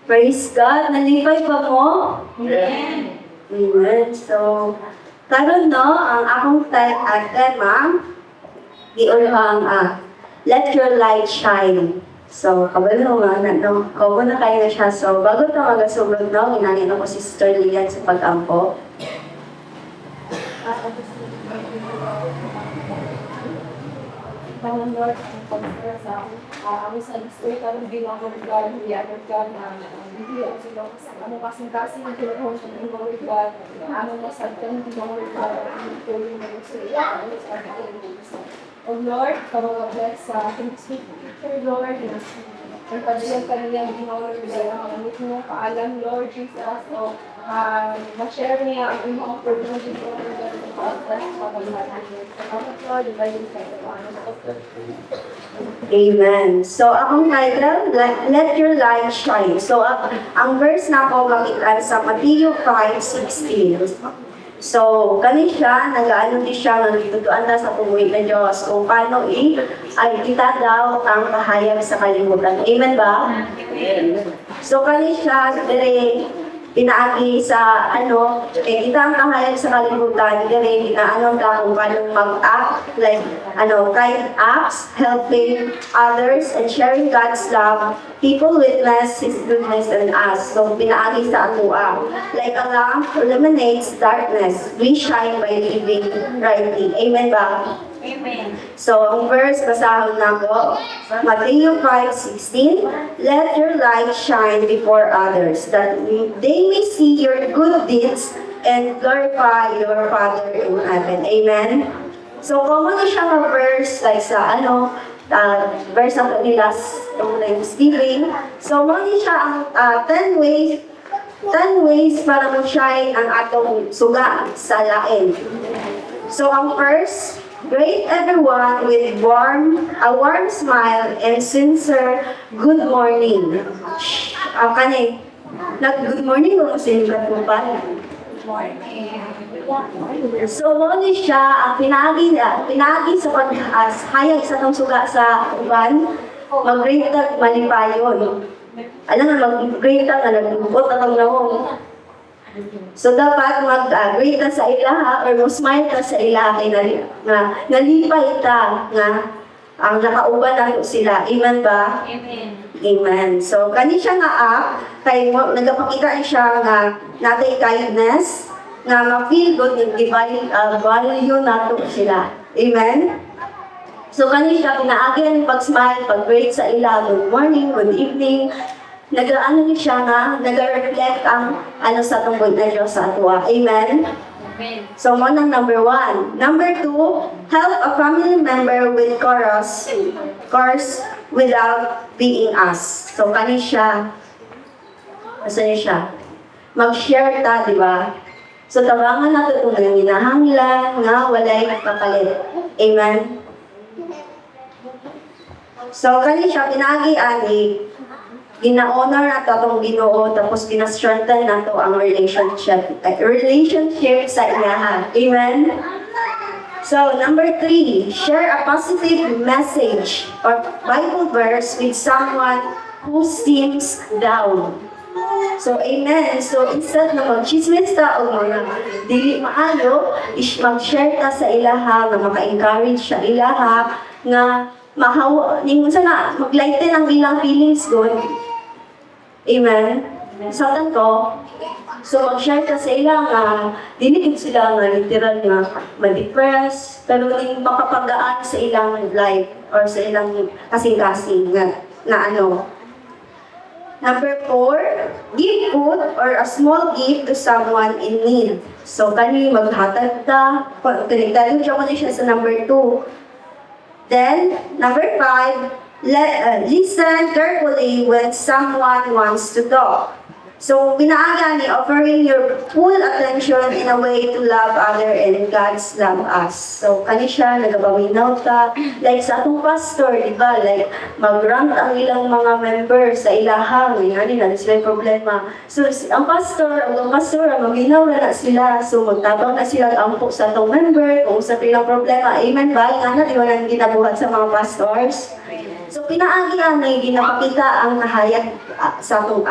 Praise God! Nalipay pa mo? Amen. Amen. So, karon no, ang akong tema, giulhang let your light shine. So, kabalo nga, no, kawo na kayo na siya. So, bago ito magasulod, no, inanin ako si Sister Lilian sa pag-ampo. Parang Lord, ang pag-press ako sa district, ang bilang ko regard, hiyatod ka na hindi ako sila ano kasing-kasing ang tulong sa mga regard, ano mo sa atin, hindi mo regard, ang tulong mo sa iyo, ano sa atin. Oh Lord, bless sa ating speaker, Lord, ang pagdilang kaniyang ginawang regard, ang gamit mo, paalam, Lord Jesus, o ma-share niya ang iyong opportunity for regard ng pag-press sa paglalaan. Salamat, Lord, ibayin kayo. Amen. So, akong title, Let Your Light Shine. So, ang verse na ako makita sa Matthew 5:16. So, kani siya, nag-ano din siya, nagtutuan na sa tumuwi ng Diyos kung paano ay kita daw ang kahayag sa kalimutan. Amen ba? Amen. So, kani siya, dire, pinaagi sa kita ang kahayag sa kalimutan, dire, inaano ka kung paano mag-act, like, kind acts, helping others, and sharing God's love. People witness His goodness in us. So, pinaagi sa atua. Like a lamp illuminates darkness, we shine by living rightly. Amen ba? Amen. So, ang verse, basahon na ko, Matthew 5:16, let your light shine before others, that they may see your good deeds and glorify your Father in heaven. Amen? So, common na siya ng verse, like sa verse ng kanila Thanksgiving. So, mali siya ang 10 ways para mag-shine ang atong suga sa lain. So, ang first, greet everyone with a warm smile and sincere good morning. Good morning mo kasi yung pa. So, mali siya ang pinagi sa hayag sa itong suga sa uban, mag-greet at malipayon. Alam nga, mag-greet at nagpupot at ang nawong. So, dapat mag-greet ka sa ilaha or mag-smile ka sa ilaha kay nalipay ta nga ang nakauban nato sila. Amen ba? Amen. Amen. So, kani siya nga kay nagpakita siya nga natay kindness, nga ma-feel good yung divine value nato sila. Amen? So, kani siya pinaagyan yung pag-smile, pag-greet sa ila, good morning, good evening. Nag-ano niya siya nga, nag-reflect ang sa tungkol na Diyos sa atua. Amen? Amen. So, muna number 1. Number 2, help a family member with course without being asked. So, kani siya, mag-share ta, di ba? So, tabangan natin kung nang hinahanglan nga walay kapalit. Amen? So, kani siya, pinagi-ani, gina-honor nato atong Ginoo, tapos gina-strengthen nato ang relationship sa ilaha. Amen? So, number 3, share a positive message or Bible verse with someone who seems down. So, amen. So, instead na mag-chismis ta o mga dili maayo, mag-share ta sa ilaha, nga maka-encourage sa ilaha, nga mag-lighten ang ilang feelings doon. Amen? Satan ko, so mag-share ka sa ilang dili sila nga literal nga ma-depress, pero din makapagaan sa ilang life or sa ilang kasing-kasing na Number 4, give food or a small gift to someone in need. So, kani maghatag ta, konektado siya sa number 2. Then, number 5, listen carefully when someone wants to talk. So, pinaaga ni offering your full attention in a way to love other and God's love us. So, kani siya, nagabawinaw ta. Like sa atong pastor, di ba? Like, mag-rank ang ilang mga members sa ilahang. Ngayon, na sila yung problema. So, ang pastor, maminaw na sila. So, magtabang na sila ampo sa atong member kung sa pilang problema. Amen ba? Nga na, di ba nang ginabuhat sa mga pastors? So, pinaagi na ginapakita ang nahayag sa atong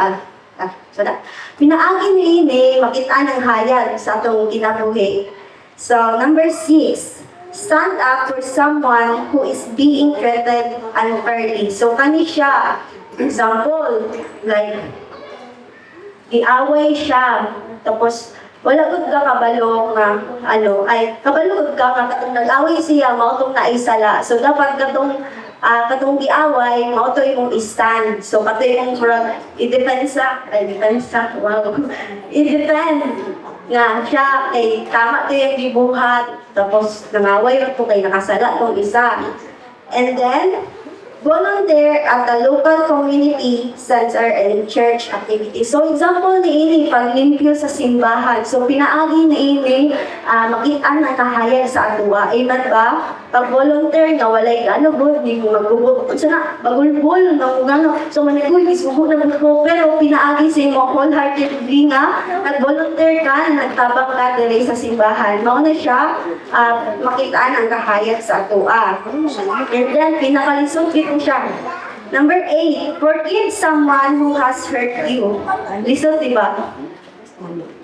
pinaagi ni makita ng hayag sa atong kinabuhi. So, number 6, stand up for someone who is being treated unfairly. So, kani siya, example, like, iaway siya, tapos, wala gud ka kabalo nga, kabalo gud ka katong nag-away siya, mao tong naisala. So, dapat katong giaway, mao to imong stand. So, kato imong i-defend nga siya, kay tama to yung gibuhat, tapos nangaway to kay nakasala tong isa. And then, volunteer at the local community center and church activities. So, example ni ini, paglimpyo sa simbahan. So, pinaagi ni ini, makita na kahayag sa atua. Amen ba? Pag volunteer na walay good, hindi mo magbubog. Kung na, bagulbol, so maniguy, isbubog na magbubog. Pero pinaagi sa mo wholeheartedly nga, nag-volunteer ka, nagtabang ka dali sa simbahan. Mauna siya, makitaan ang kahayag sa atua. And then, pinakalisod dito siya. Number 8, forgive someone who has hurt you. Listen, diba?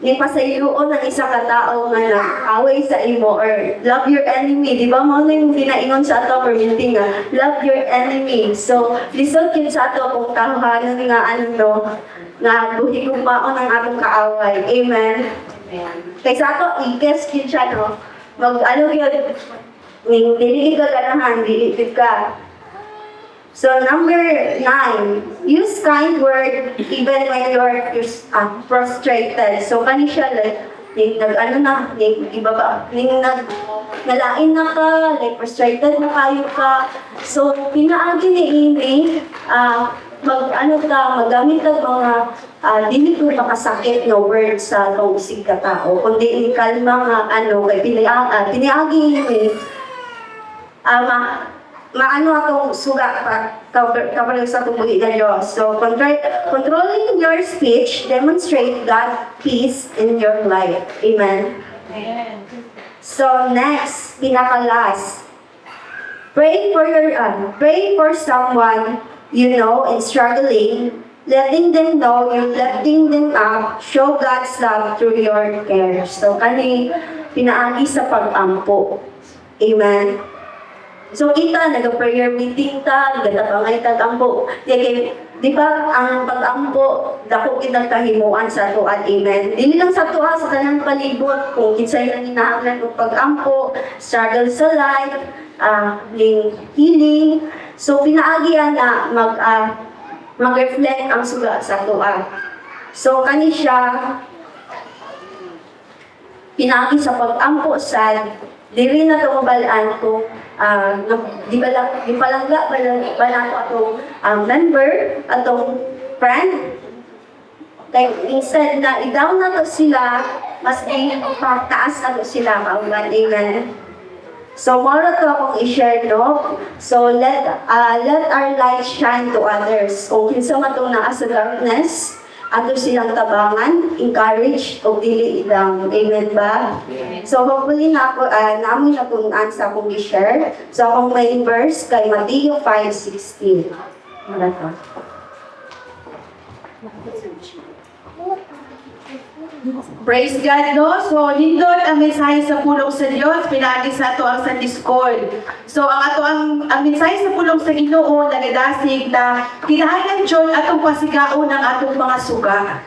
Yung pasayloon ng isang katao nga nag-away sa imo or love your enemy. Di ba mo yung ginaingon sa ato permitting nga, love your enemy. So, listen yun sa ato kung kahuhanan nga nga buhigumaon ang atong kaaway. Amen? Kaya sa ato, i-guess yun siya, no? Yun, dili ka ganahan, dili ka. So, number 9, use kind word even when you're frustrated. So, kani siya, like, nalain na ka, like, frustrated na kayo ka. So, pinaagi ni ini, magamit ka mga, dili ko makasakit na words sa itong isig ka tao, kundi kalma nga, kay pinaagi ini, maano atong suga kapag sa tumuhi na Diyos. So, controlling your speech, demonstrate God's peace in your life. Amen? Amen. So, next, pinaka-last. Pray for someone you know is struggling, letting them know you're lifting them up, show God's love through your care. So, kani pinaagi sa pag-ampo. Amen? So kita, nag-prayer meeting ta, nagtabangay tag-ampo. Di ba, ang pag-ampo, dako kitang kahimuan sa tuan, amen. Dili lang sa tuwa, sa tanang palibot, kung kinsay nang hinahanglan ng pag-ampo, struggle sa life, healing. So pinaagian na mag-reflect ang suga sa tuwa. So kani siya, pinaagi sa pag-ampo sa dili na tumabalaan ko, di palangga ba na ako atong member, atong friend. Like, instead na i-down na to sila, mas i-pataas na to sila, kaulan, amen. So, moro to akong i-share, no? So, let our light shine to others. Kung kinsa man itong naa sa darkness, ato silang tabangan, encourage, o dili ilang. Amen ba? So, hopefully na ako, namin na kung sa akong i-share. So, akong main verse kay Matthew 5:16. Marathon. Praise God, no? So, nindot ang mensahe sa pulong sa Diyos, pinagi sa ato ang Sunday School. So, ang mensahe sa pulong sa Ginoo, nagadasig na kinahanglan Diyos atong pasigaon ng atong mga suga.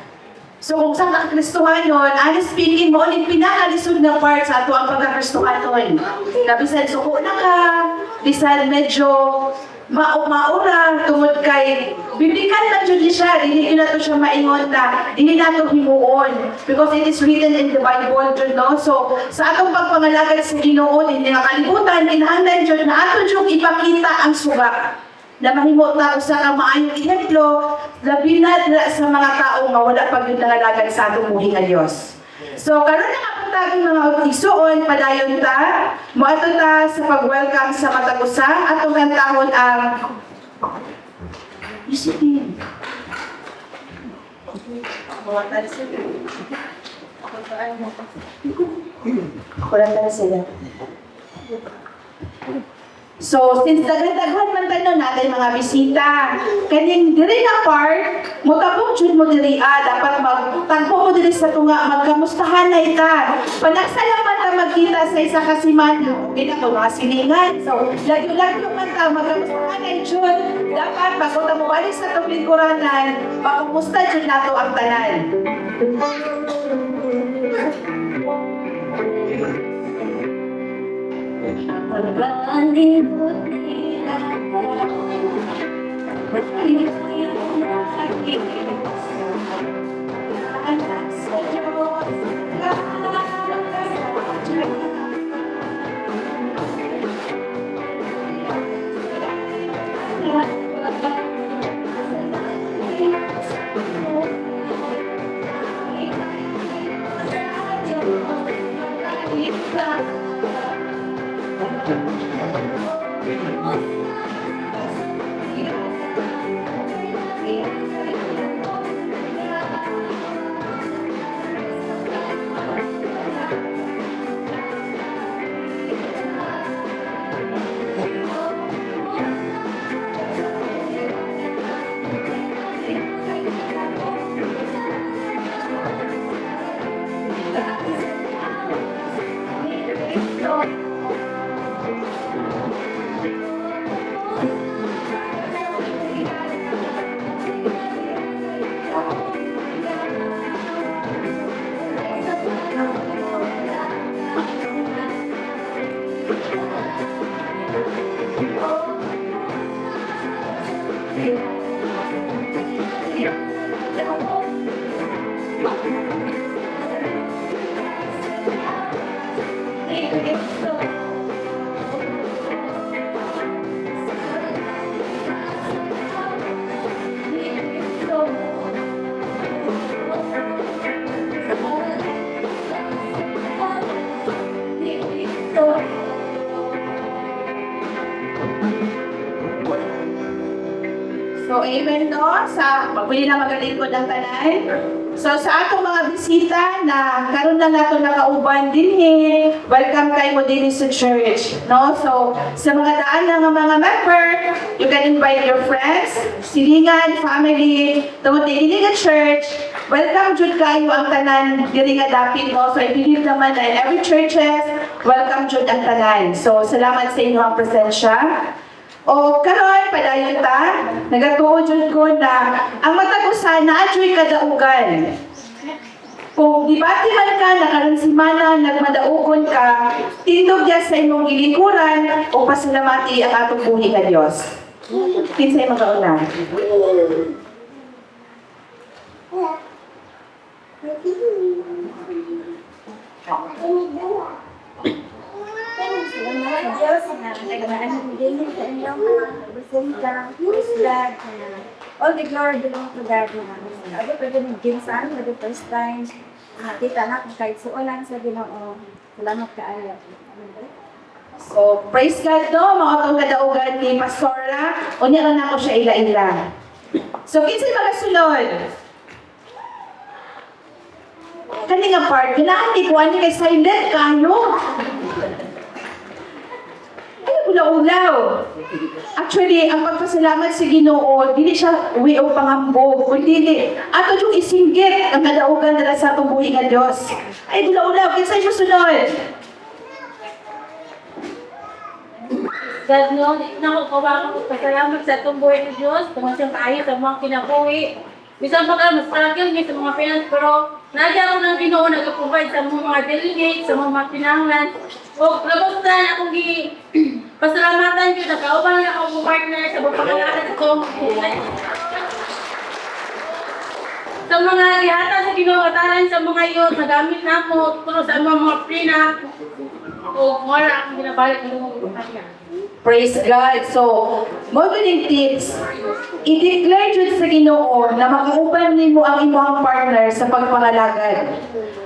So, kung saan ang Kristohanon, honest speaking, mo ulit pinakalisod na part sa ato ang pagka-Kristohanon. Na bisan suko na ka, bisan medyo maura tungod kay biblikal na dyan siya, hindi na to siya maingon na hindi na to himuon because it is written in the Bible dyan, no? So sa atong pagpangalagad sa Ginoo, hindi nakalibutan, kinahanglan dyan na ato dyan ipakita ang suga na mahimo ta usa ka maayong ehemplo labi na dira sa mga tawo nga wala pa gyud nangalagad sa atong buhi nga Dios. So karon na kapatagong mga igsuon padayon ta moadto ta sa pag-welcome sa matag usa atong kantahon ang Isipin. Ako lang tala sila. So, since daghan-daghan man tayo natin mga bisita, kaning diri nga part, mutabok jud mo diri dapat magtagpo mo diri sa tunga, magkamustahan na ita. Panagsalamat ta magkita sa isa ka semana, kita ko mga silingan. So, lagyo-lagyo man ta magkamustahan na jud. Dapat bago ta mo balik sa tong lingkuranan, makumusta jud nato ang tanan. Pagbalibot nila Pagkili mo yung nakikita Anak sa Diyos So, amen no? Pwede na magalingkod ang tanan. So, sa atong mga bisita na karon na nato nakauban din welcome kayo mo din sa church. No? So, sa mga daan na nga mga member, you can invite your friends, silingan, family, tungod din nga church. Welcome jud kayo ang tanan diri nga dapit no. So, I believe naman na in every churches, welcome jud ang tanan. So, salamat sa inyong presensya. O karon padayon ta, nagatuo jud ko na ang matag usa na adyoy kadaugan. Kung dibati man ka na karon semana nagmadaugon ka, tindog diya sa imong gilingkuran o pasalamati ang atong buhi nga Dios. Kinsay magauna? Salamat Diyos na nagdaan ng din sa inyong mga bisita, praise God. All the glory belong to God. Ako pwede ng ginsan, for the first time, nakita na kung kahit suulan sa Ginoo. Salamat kaayo. So, praise God no, mga itong kadaugan ni Pastora. Unya lang ako siya ila-ila. So, kinsay mga sulod? Kani nga part, ganahan ni Kuan ni kay silent kayo. Ay, ulaw-ulaw. Actually, ang pagpasalamat sa Ginoo, dili siya way o pangambog, kundi ato yung isinggit ang kadaugan nila sa atong buhi nga Dios. Ay, ulaw-ulaw, kinsay mo sunod? God, no, nakakawa ko pasalamat sa itong buhay ng Diyos, tungkol siyang kaayos sa mga kinabuhi. Bisan pa ka, mas struggle niya sa mga finance, pero nagya ako ng Ginoo nag-provide sa mga delegate, sa mga pinangan. O, labos na akong pasalamatan yun, nagkauban na akong partner sa pagpangalanan ko. Sa mga ihata sa Ginoo, ataran sa mga youth, nagamit na ako, pero sa mga prenup, o, mara akong ginabalik ng mga Praise God. So, mo yung tips, i-declare dyan sa Ginoo na makauban nimo ang imong partner sa pagpangalagad.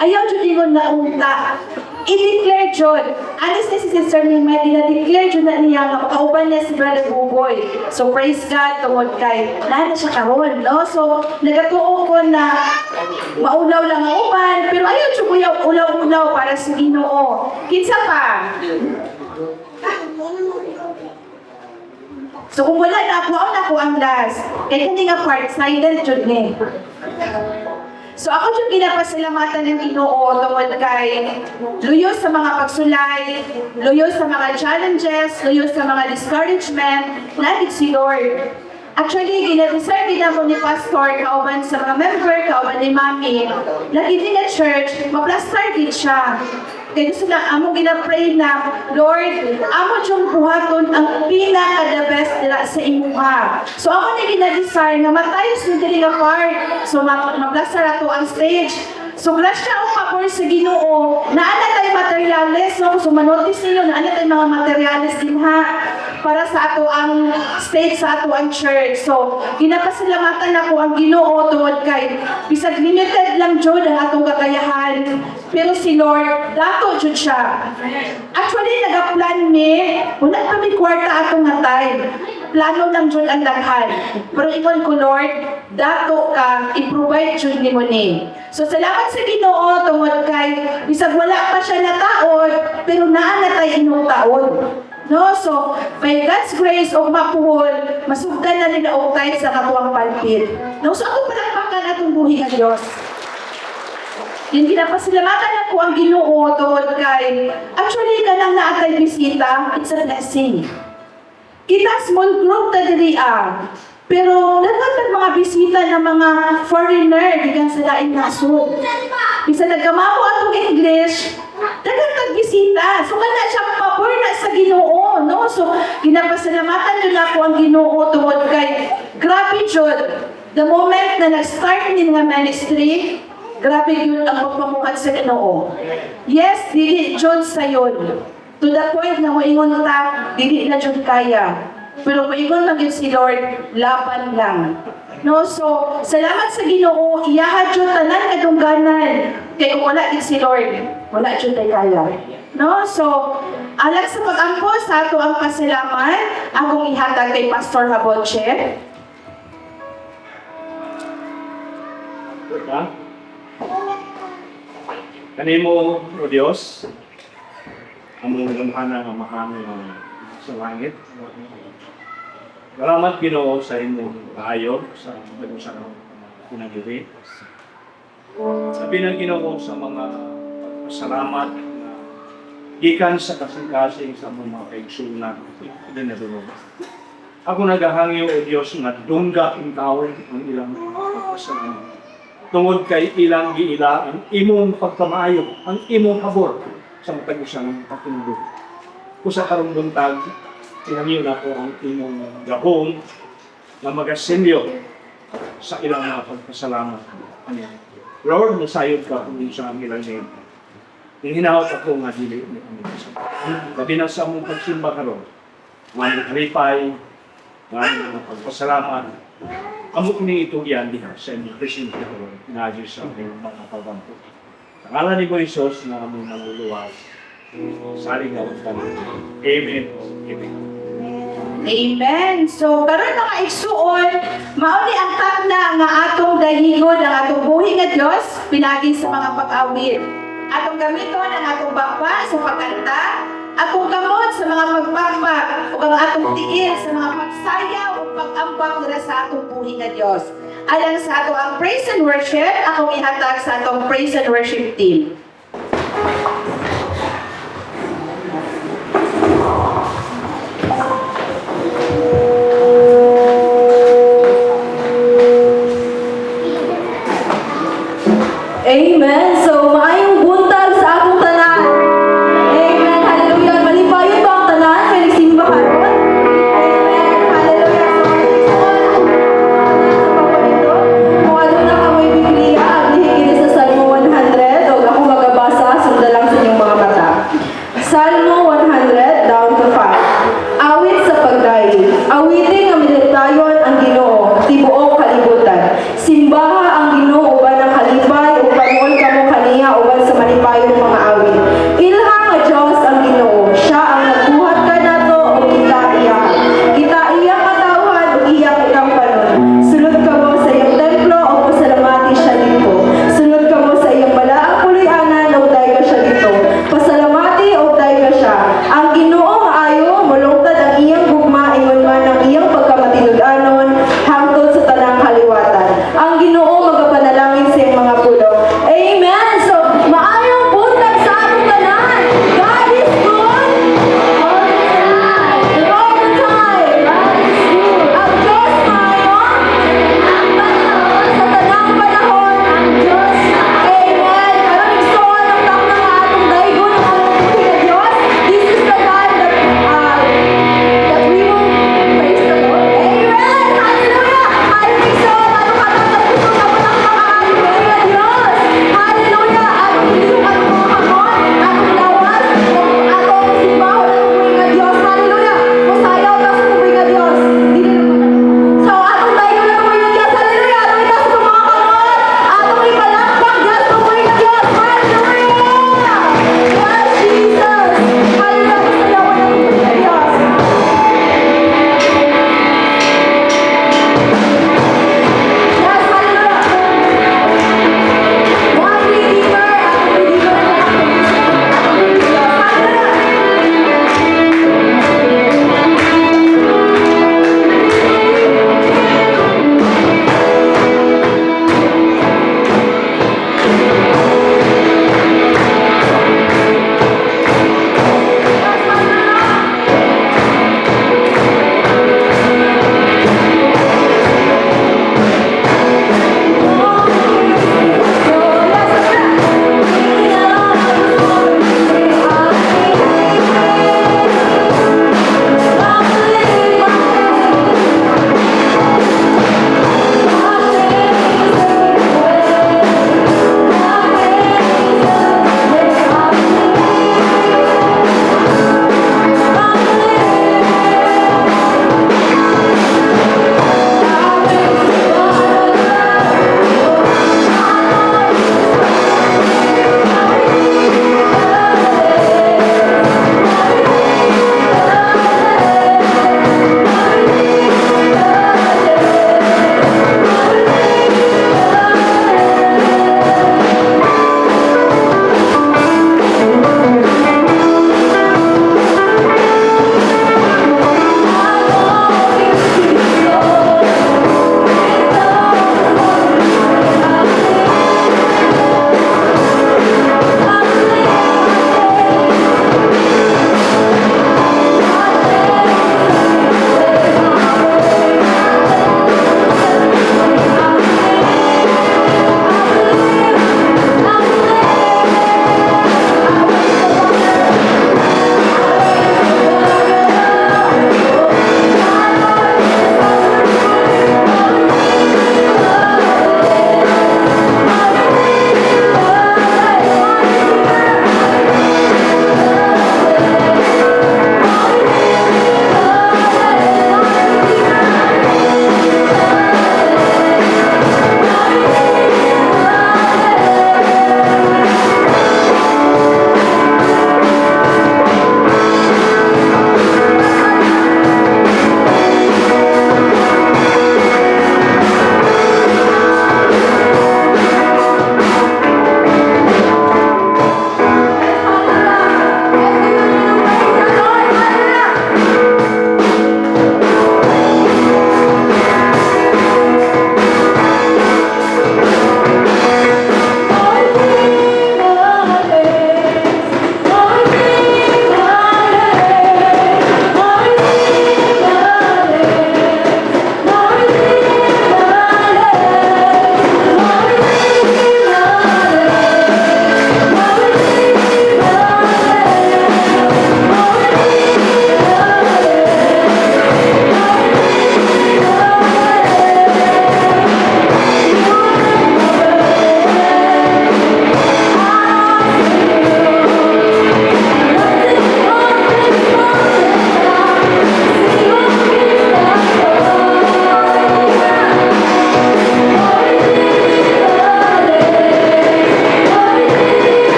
Ayaw dyan mo na unta. I-declare dyan. Alis na si Sister Mima, i-declare dyan na niya na makauban niya si Brother Buboy. So, praise God, tungod kay, lahat na siya karon, no? So, nagatuo ko na maulaw lang ang uban, pero ayaw dyan kuya ulaw-ulaw para sa Ginoo. Kinsa pa? So kung wala na ako ang last. Kaya hindi nga part, silent yun eh. So ako yung ginapasalamatan ng Ginoo tungod kay luyos sa mga pagsulay, luyos sa mga challenges, luyos sa mga discouragement, lagi si Lord. Actually, gina-reserve din ako ni Pastor, kauban sa mga member, kauban ni Mami. Lagi din na church, ma-plaster din siya. Kaya gusto na, among gina-pray na, Lord, amo yung buhaton ang pinaka-the best nila sa imuha. So ako na gina-desire nga matayos na dili nga part. So ma-plaster ato ang stage. So grasya o pabor sa Ginoo, naana tayo materialis, no? So manotis ninyo, naana tayo mga materialis din ha, para sa ato ang stage sa ato ang church. So, ginapasalamatan ako ang Ginoo tungod kay bisag limited lang jud ang atong kakayahan. Pero si Lord, dato jud siya. Actually, nagaplan mi, wala kami kwarta atong natay. Plano lang jud ang daghan. Pero ingon ko, Lord, dato ka, i-provide jud nimo ni. So, salamat sa Ginoo tungod kay bisag wala pa siya nataod, pero naa na tayo inong taon. No, so, by God's grace o mapuhol, masugdan na nila o tayo sa katuwang palpit. No, so ako palakpakan atong buhi ng Diyos. Yung ginapasalamatan ako ang Ginoo tungod kay, actually, kanang naatay bisita, it's a blessing. Kita small group ta diri pero dapat mga bisita ng mga foreigner gikan sa lain nasod. Bisa nagkamao atong English, dapat bisita. So kana siya pabor na sa Ginoo, no? So ginapasalamatan nila ako ang Ginoo tungod kay grabe jud. The moment na nag-start ni nga ministry, grabe yun ang pagpamuhat sa Ginoo. Yes, dili jud sayon. To the point na moingon ta, dili na jud kaya. Pero moingon lang yun si Lord, laban lang. No, so salamat sa Ginoo, iyaha jud tanan kadungganan. Kay kung wala din si Lord, wala jud tay kaya. No, so alag sa pag-ampo sa ato ang pasalamat, akong ihatag kay Pastor Habonche. Kanimo, O Diyos, among lamhana nga mahangin sa langit. Salamat Ginoo sa imong kaayo sa pinagdiri. Sa Ginoo sa mga pagpasalamat na gikan sa kasing-kasing sa mga kaigsunan dinadulog. Ako nagahangyo O Diyos nga dungga ang taon ang ilang pagpasalamat. Tungod kay ilang giila ang imong pagkamaayo, ang imong pabor sa matag isang pakinubo. Kusa karong buntag, tinangyo na ko ang imong gahong na magasinyo sa ilang mga pagpasalamat. Lord, nasayod ka kung sa ang ilang name. Yung hinahot ako nga dili ni kami. Labi na sa among pagsimba karon, mga kalipay, mga pagpasalamat, amok ni ito yan diha sa inyong presinti ko na Diyos sa aming mga pagbanto. Sa ngalan ni Jesus na aming naluluwas, saling gawin kami. Amen. Amen. Amen. So, karon mga igsuon, mauni ang takna nga atong dahigod ang atong buhi nga Dios pinagi sa mga pag-awit. Atong gamiton ang atong bapa sa pagkanta, atong gamot sa mga pagpapag, o ang atong tiil sa mga pagsayaw o pag-ambak nila sa atong buhi nga Dios. Alang sa ato ang praise and worship, akong ihatag sa atong praise and worship team. Amen. So, maayong buntag sa atong tanan. Amen. Hallelujah. Malipayon ba ang tanan? May nagsimba karon? Amen. Hallelujah. So, kung ano na kamoy Biblia, ang hihigil sa Salmo 100, o ako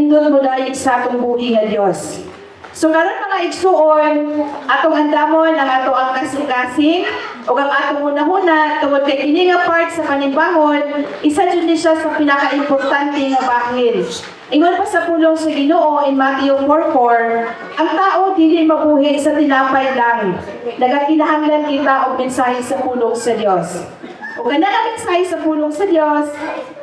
nindot mo dahil sa atong buhi nga Dios. So karon mga igsuon, atong andamon ang ato ang kasing-kasing ug ang atong hunahuna tungod kay kini nga part sa panimbahon, isa jud ni siya sa pinaka-importante nga bahin. Ingon pa sa pulong sa Ginoo in Matthew 4:4, ang tao dili mabuhi sa tinapay lang. Nagakinahanglan kita og mensahe sa pulong sa Dios. Ug kana ang mensahe sa pulong sa Dios,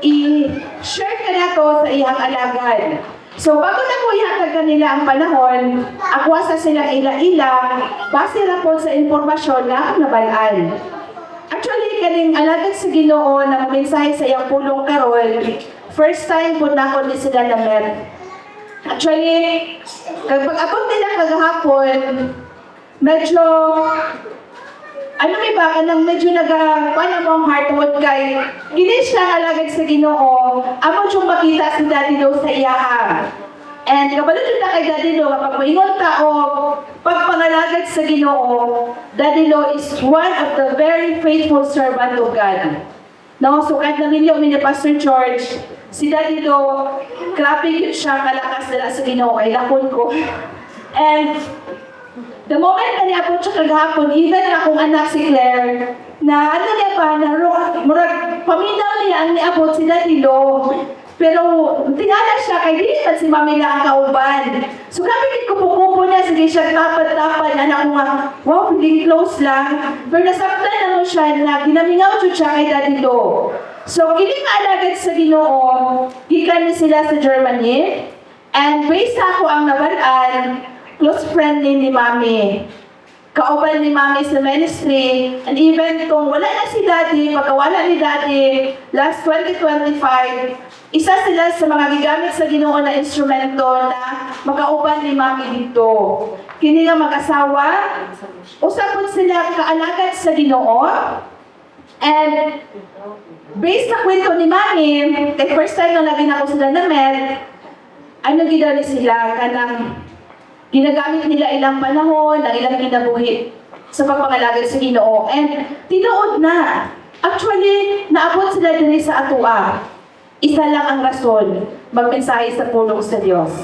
i-share ka nato sa iyang alagad. So, bago na po ihatag kanila ang panahon, akwasa silang ila-ila, base na po sa informasyon na akong nabalaan. Actually, kaning alagad sa Ginoo na mensahe sa iyang pulong karon, first time po na ako ni sila na-met. Actually, kapag abot nila kagahapon, medyo may ba kanang medyo paano mo ang heartwood kay hindi siya alagad sa Ginoo, amo siyang makita si Daddy Lo sa iyaha. And kabalo na kay Daddy Lo, kapag maingon tao, pagpangalagad sa Ginoo, Daddy Lo is one of the very faithful servant of God. No, so kahit namilyo ni Pastor George, si Daddy Lo, grabe yun siya kalakas nila sa Ginoo, kay lakon ko. And the moment na niya siya kagahapon, even akong anak si Claire, na ano niya pa, na murag paminaw niya ang niabot si Daddy Lo, pero tingala siya kay di pa si Mami na ang kauban. So kapit ko pupupo na, sige siya tapad-tapad, anak ko nga, wow, hindi close lang. Pero nasaktan na mo siya na ginamingaw siya kay Daddy Lo. So kiling alagad sa Ginoo, gikan niya sila sa Germany, and based ako ang nabalaan, close friend ni Mami. Kauban ni Mami sa ministry. And even kung wala na si Daddy, pagkawala ni Daddy, last 2025, isa sila sa mga gigamit sa Ginoo na instrumento na makauban ni Mami dito. Kini nga mag-asawa, usapon sila kaalagad sa Ginoo. And based sa kwento ni Mami, the first time na lagin ako sila na-met, ano ginawa sila kanang ginagamit nila ilang panahon, ang ilang kinabuhi sa pagpangalagad sa Ginoo. And tinuod na. Actually, naabot sila din sa atua. Isa lang ang rason, magmensahe sa pulong sa Diyos.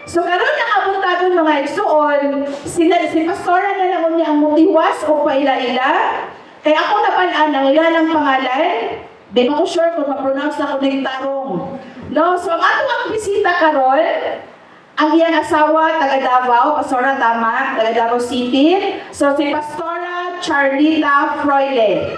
So karon nakabot tayo mga igsuon, si Pastora na lang niya ang mutiwas o paila-ila. Kaya ako napalaan ang ilang pangalan, di ba ko sure kung ma-pronounce na ko ng tarong. No, so ang ato ang bisita karon, ang iyang asawa, taga Davao, Pastora tama, taga Davao City. So si Pastora Charlita Froile.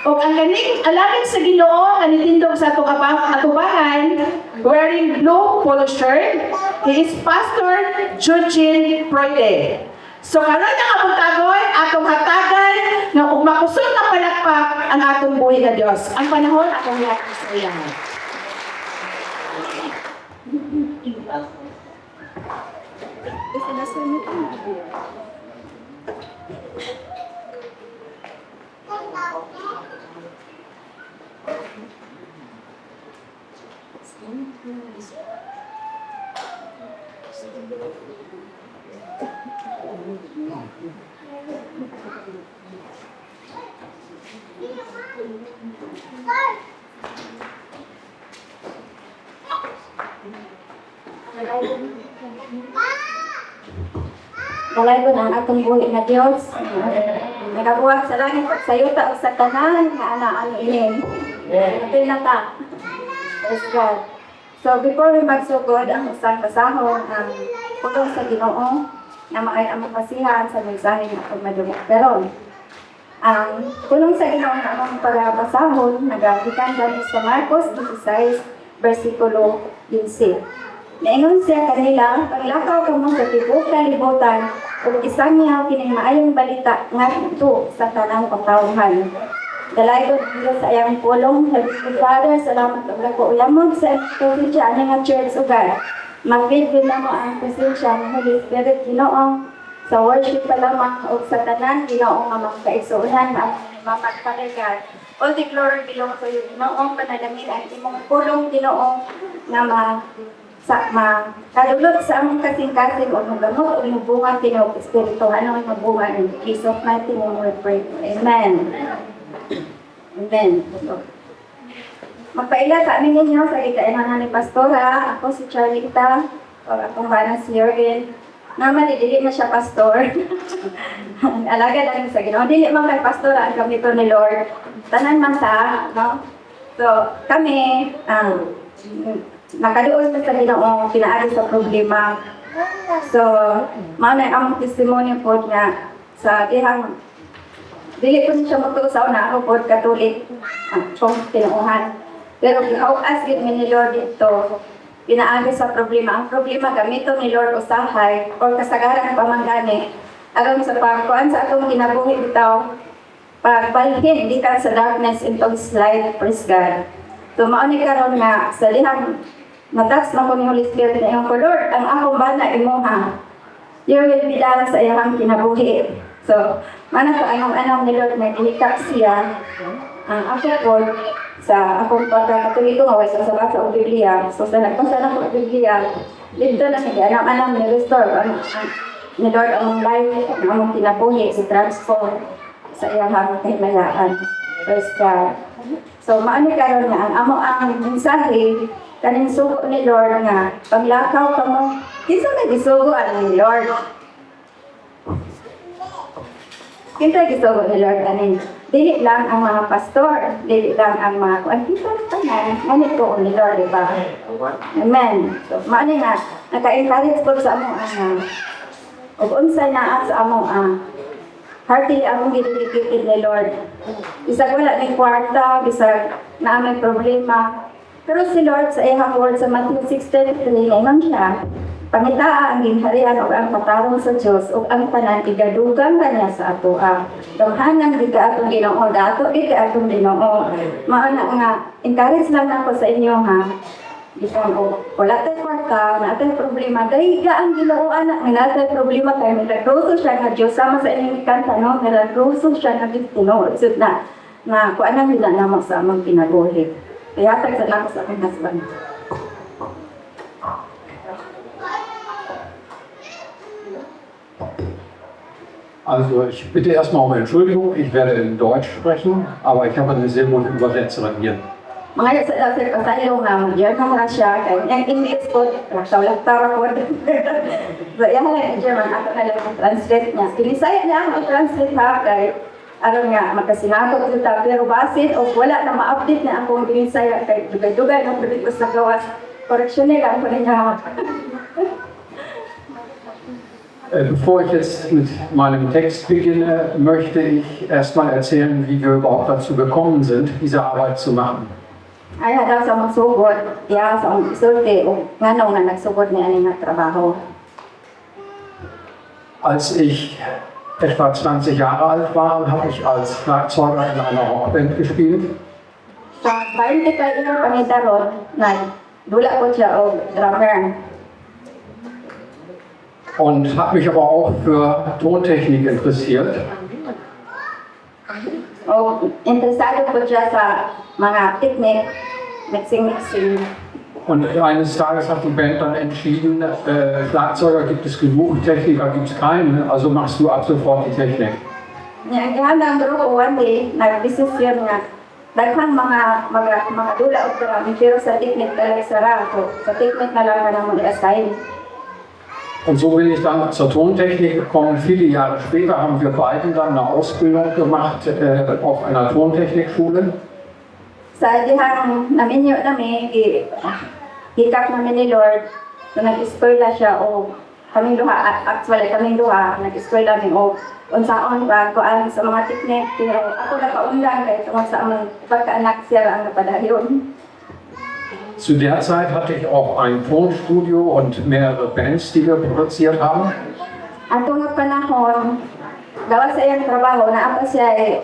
O ang ganing alagad sa Ginoo, kanitindog sa atubahan, wearing blue polo shirt, he is Pastor Eugene Froile. So karon ang abot-agoy, atong hatagan, na makusog na palakpak ang atong buhay na Diyos. Ang panahon, atong lahat sa iyan. Walay ko na ang atong buhi na Diyos. Nagabuhat sa langit at sa yuta o sa tanan, nga ano inin. Ito na ta. Praise God. So before we magsugod ang isang kasahon, ang pulong sa Ginoo, na ang masihan sa mensahe na itong madumok. Pero, ang pulong sa Ginoo na among pagbasahon, nagagikan dahil sa Marcos 16, versikulo 15. Naingon siya kanila, paglakaw ka mo sa tibok na libutan, kung isang niya kining maayong balita nga ito sa tanang katawhan. Dalay ko dito sa iyang pulong, Heavenly Father, salamat ang lako ulamod sa presensya nga church ugar. Mag-feed na mo ang presensya ng Holy Spirit, Ginoo, sa worship pa lamang o sa tanan, Ginoo, nga magkaisunan, nga mamagpalagan. All the glory belongs to you, Ginoo, panalangin ang imong pulong, Ginoo, nga kadulot sa among kasing-kasing o magamot o mabunga tinawag espirituhan o mabunga in Jesus mighty name we pray. Amen. Amen. Magpaila sa amin ninyo sa gikainan ni Pastora. Ako si Charlita. O akong bana si Jorgen. Naman, dili na siya pastor. Alaga lang sa Ginoo. Dili man kay pastora ang gamito ni Lord. Tanan man ta, no? So, kami, nakaduol sa Ginoo, pinaagi sa problema. So, mao na ang testimonya po niya sa dihang dili ko siya magtusaw na ako po Katolik kung tinuuhan. Pero gihawas gid mi ni Lord dito, pinaagi sa problema. Ang problema gamito ni Lord usahay o kasagaran pamangani aron sa pagkuan sa atong kinabuhi bitaw pagbalhin di ka sa darkness into His light, praise God. So mao ni karon nga sa dihang matas na ko ni Holy Spirit na yung Lord, ang akong bana imuha. You will be done sa iyang kinabuhi. So, mana sa anong ni Lord na ihikak siya, ang ako po sa akong pagkakatuliko nga way sa basa o Biblia. So, sa nagbasa na ko ang Biblia, dito na hindi anam ni restore ni Lord ang life, ang among kinabuhi, si transform sa iyang kahimayaan. Praise God. So, maani karon nga ang amo ang mensahe kaning sugo ni Lord nga paglakaw ka mo. Kinsa may gisugo ni Lord? Kinsa gisugo ni Lord kaning dili lang ang mga pastor, dili lang ang mga kita tanan, nganit ko ni Lord, di ba? Amen. So, maani nga naka-encourage ko sa amo ug unsay naa sa amo heartily among gidikit ni Lord. Bisag wala may kwarta, bisag naa may problema. Pero si Lord sa iyang word sa Matthew 6:33, ingon siya, pangitaa ang ginharian o ang patarong sa Diyos o ang tanan igadugang kanya sa ato. Tunghanan di ka atong Ginoo, dato di ka atong Ginoo. Maana nga, encourage lang ako sa inyo Isang wala tayo kwarta, wala tayong problema. Dahiga ang Ginoo anak, wala tayong problema tayo. Milagroso siya nga Diyos, sama sa inyong kanta, no? Milagroso siya nga Diyos, isip na kung anong ginanamo sa amang pinabuhi. Kaya tag sa lang sa aking husband. Also ich bitte erstmal um Entschuldigung, ich werde in Deutsch sprechen, aber ich habe eine sehr gute Übersetzerin hier. Mga sa kasayo nga, German na siya, kaya yung English po, laksaw-laktaw po. So, yan lang yung German, ako na lang translate niya. Kinisaya niya ako translate kay aron nga, makasinagot kita, pero basit o wala na ma-update na akong kinisaya, kay dugay-dugay ng pagkikos na gawas. Korreksyon nila ako na niya. Bevor ich jetzt mit meinem Text beginne, möchte ich erstmal erzählen, wie wir überhaupt dazu gekommen sind, diese Arbeit zu machen. Ay, daw sa mga sugod, sa mga isulti, o ngano nga nagsugod ni ani nga trabaho. Als ich etwa 20 Jahre alt war, habe ich als Schlagzeuger in einer Rockband gespielt. Sa 20 ka ina pangidaron, dula ko siya o drummer. Und habe mich aber auch für Tontechnik interessiert. O interesado ko siya sa mga technique, mixing. Und eines Tages hat die Band dann entschieden, Schlagzeuger gibt es genug, Techniker gibt es keinen, also machst du ab sofort die Technik. Ang gihandang grupo one day, nag-desisyon nga, daghang mga dula o drummer, pero sa technique talaga sara. So, sa technique na lang na naman i-assign. Und so bin ich dann zur Tontechnik gekommen. Viele Jahre später haben wir beiden dann eine Ausbildung gemacht auf einer Tontechnikschule. Sa dihang naminyo namin, hikap namin ni Lord, so nag-eskwela siya o kaming duha, actually kaming duha, nag-eskwela namin o unsaon ba kuan sa mga technique, pero ako nakaundang kay tungod sa among pagkaanak siya ang napadayon. Zu der Zeit hatte ich auch ein Tonstudio und mehrere Bands, die wir produziert haben. Ato nga panahon, gawa sa iyang trabaho, naapa siya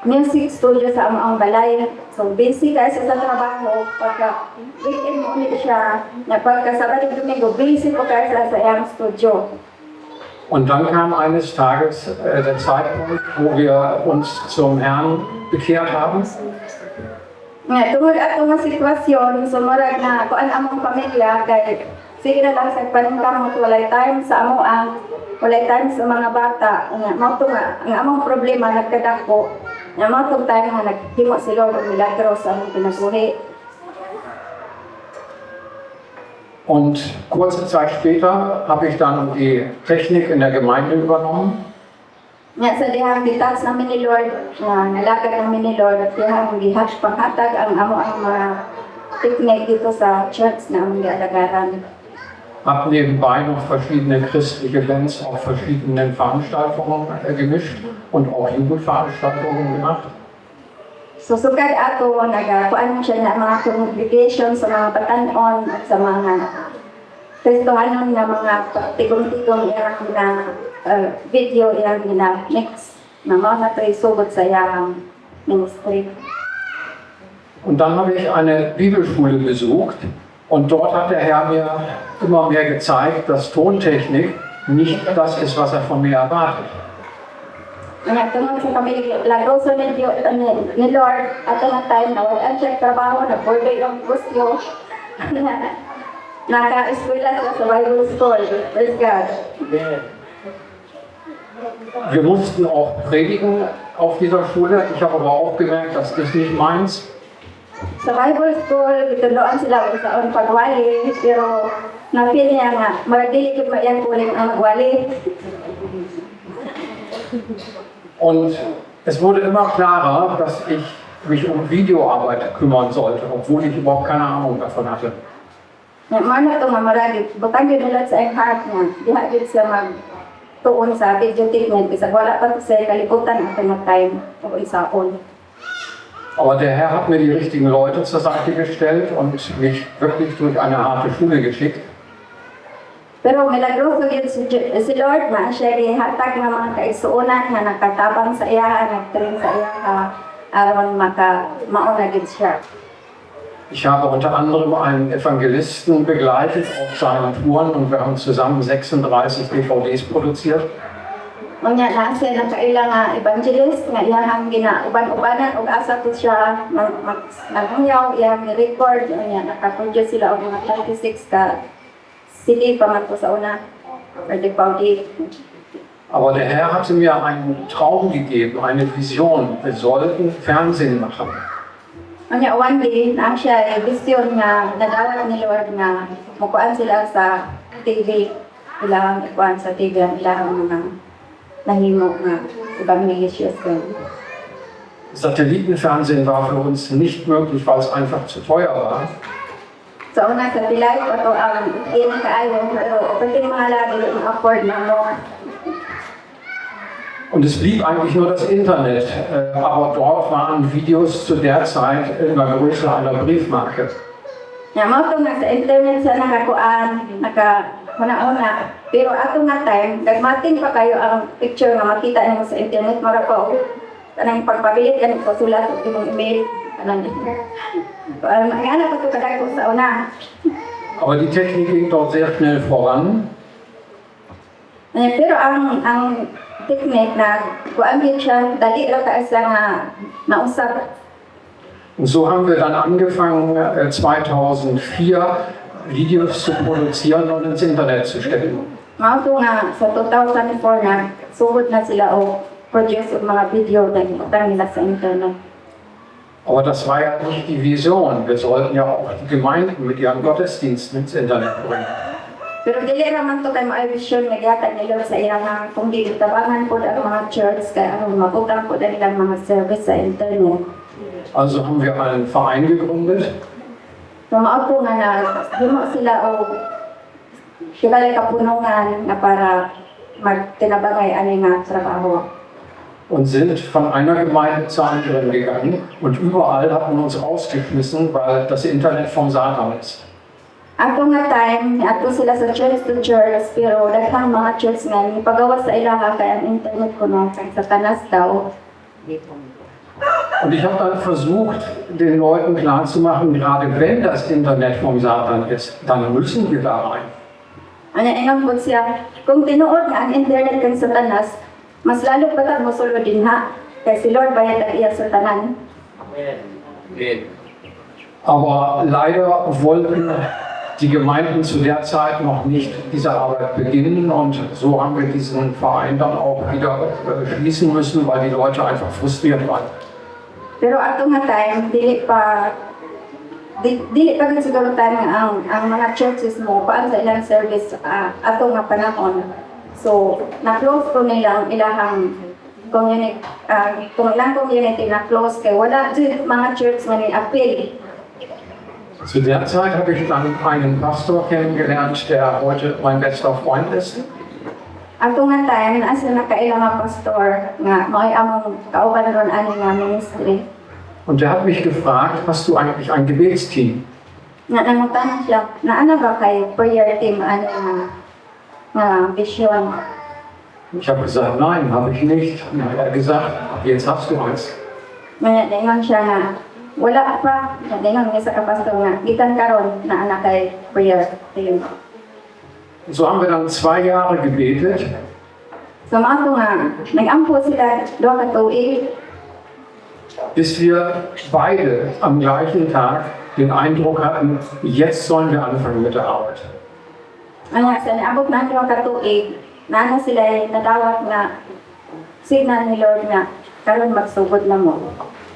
music studio sa among balay. So busy kaya siya sa trabaho, pagka weekend mo ulit siya, pagka Sabado Domingo, busy po kaya siya sa iyang studio. Und dann kam eines Tages der Zeitpunkt, wo wir uns zum Herrn bekehrt haben. Nga, tungod ato nga sitwasyon, sumurag na kuan among pamilya, kay sige na lang sa paningkamot, walay time sa walay time sa mga bata. Nga, mauto nga, ang among problema nagkadako, Nga mga itong time nga naghimo si Lord ang milagro sa among pinabuhi. Und kurze Zeit später habe ich dann die Technik in der Gemeinde übernommen. Nga sa dihang gitas namin ni Lord, nga nalagad namin ni Lord, at dihang panghatag ang mga teknik dito sa church na among gialagaran. Habe nebenbei noch verschiedene christliche Bands auf verschiedenen Veranstaltungen gemischt und auch Jugendveranstaltungen gemacht. So sukad ato nagakuan siya na mga congregation sa mga batanon at sa mga Kristohanon na mga tigong-tigong irang na video irang na mix na mga natrisugot sa iyang ministry. Und dann habe ich eine Bibelschule besucht und dort hat der Herr mir immer mehr gezeigt, dass Tontechnik nicht das ist, was er von mir erwartet. Nga tungod sa kami lagoso ni Lord at ang time na wala siya trabaho na pwede yung gusto naka-eskwela sa Bible School. Praise God. Wir mussten auch predigen auf dieser Schule. Ich habe aber auch gemerkt, das ist nicht meins. Sa Bible School, ituloan sila sa pagwali, pero na-feel niya nga, magdili ko yan kuling ang magwali. Und es wurde immer klarer, dass ich mich um Videoarbeit kümmern sollte, obwohl ich überhaupt keine Ahnung davon hatte. Nga mana ito nga maragi, butang yun nila sa ang heart niya, diha yun siya magtuon sa video treatment, kasi wala pa ito sa kalibutan at ang time o isaon. Aber der Herr hat mir die richtigen Leute zur Seite gestellt und mich wirklich durch eine harte Schule geschickt. Pero milagroso yun si Lord na siya hatag ng mga kaisuunan na nakatabang sa iya, nagtrain sa iya, aron mauna gid siya. Ich habe unter anderem einen Evangelisten begleitet auf seinen Touren und wir haben zusammen 36 DVDs produziert. Unya na siya nakaila nga evangelist nga iyang ginauban-ubanan ug asa to siya maghunyaw iyang record unya nakaproduce sila og mga 36 ka CD pa man po sa una or DVD. Aber der Herr hatte mir einen Traum gegeben, eine Vision. Wir sollten Fernsehen machen. Unya one day na siya vision nga nadawat ni Lord nga mukuan sila sa TV ilang ikuan sa TV ang ilang mga nahimo nga evangelist ko. Satellitenfernsehen war für uns nicht möglich, weil es einfach zu teuer war. Sa una sa pilay ato ang inang kaayo pero pwede mga lagi ang afford na mo. Und es blieb eigentlich nur das Internet, aber dort waren Videos zu der Zeit in der Größe einer Briefmarke. Nga mo ito nga sa internet sa nakakuan, una-una. Pero ato nga time, nagmating pa kayo ang picture nga makita nyo sa internet, mara pa o kanang pagpabilit, yan ko sulat o imong email. Magana pa ito kadagpo sa una. Aber die Technik ging dort sehr schnell voran. Pero ang technique na kuan gid siya, dali ra kaasa nga mausap. Und so haben wir dann angefangen, 2004 Videos zu produzieren und ins Internet zu stellen. Mao to nga sa 2004 na suhod na sila o produce og mga video na utang nila sa internet. Aber das war ja nicht die Vision. Wir sollten ja auch die Gemeinden mit ihren Gottesdiensten ins Internet bringen. Pero dili ra man to kay maayo vision nga gihatag ni Lord sa iyang mga kung dili tabangan po ang mga church kay aron mabutang po nilang mga service sa internet. Also haben wir einen Verein gegründet. So mao to nga na himo sila o sila kapunungan na para magtinabangay ani nga trabaho. Und sind von einer Gemeinde zur anderen gegangen und überall hat man uns rausgeschmissen, weil das Internet vom Satan ist. Ato nga time, ato sila sa church to church, pero daghang mga church nga ipagawa sa ilaha kay ang internet kuno kay satanas daw. Und ich habe dann versucht, den Leuten klarzumachen, gerade wenn das Internet vom Satan ist, dann müssen wir da rein. Ano ingon po siya, kung tinuod nga ang internet kang satanas, mas lalo pa ta mosulod din ha, kay si Lord bayad ang iya sa tanan. Aber leider wollten die Gemeinden zu der Zeit noch nicht diese Arbeit beginnen und so haben wir diesen Verein dann auch wieder schließen müssen, weil die Leute einfach frustriert waren. Pero ato nga time, dili pa gud siguro time nga ang mga churches mo paan sa ilang service ato nga panahon. So, na-close ko nilang ilahang community, kung ilang community na-close kay wala dyan mga church nga ni-appeal. Zu der Zeit habe ich dann einen Pastor kennengelernt, der heute mein bester Freund ist. Ato nga time, asa na kailang nga pastor nga may among kauban ron ani nga ministry. Und der hat mich gefragt, hast du eigentlich ein Gebetsteam? Nangutan siya, na ano ba kay prayer team ani nga vision. Ich habe gesagt, nein, habe ich nicht. Und dann hat er gesagt, jetzt hast du eins. Nangalingon siya nga, wala pa. Nangalingon niya sa kapastor nga, gikan karon na anak kay prayer team. Und so haben wir dann 2 Jahre gebetet. So maato nga, nag-ampo sila doon ka tuig. Bis wir beide am gleichen Tag den Eindruck hatten, jetzt sollen wir anfangen mit der Arbeit. Ano sa naabot na doon ka tuig, na ano sila natawag nga, signal ni Lord nga, karon magsugod na mo.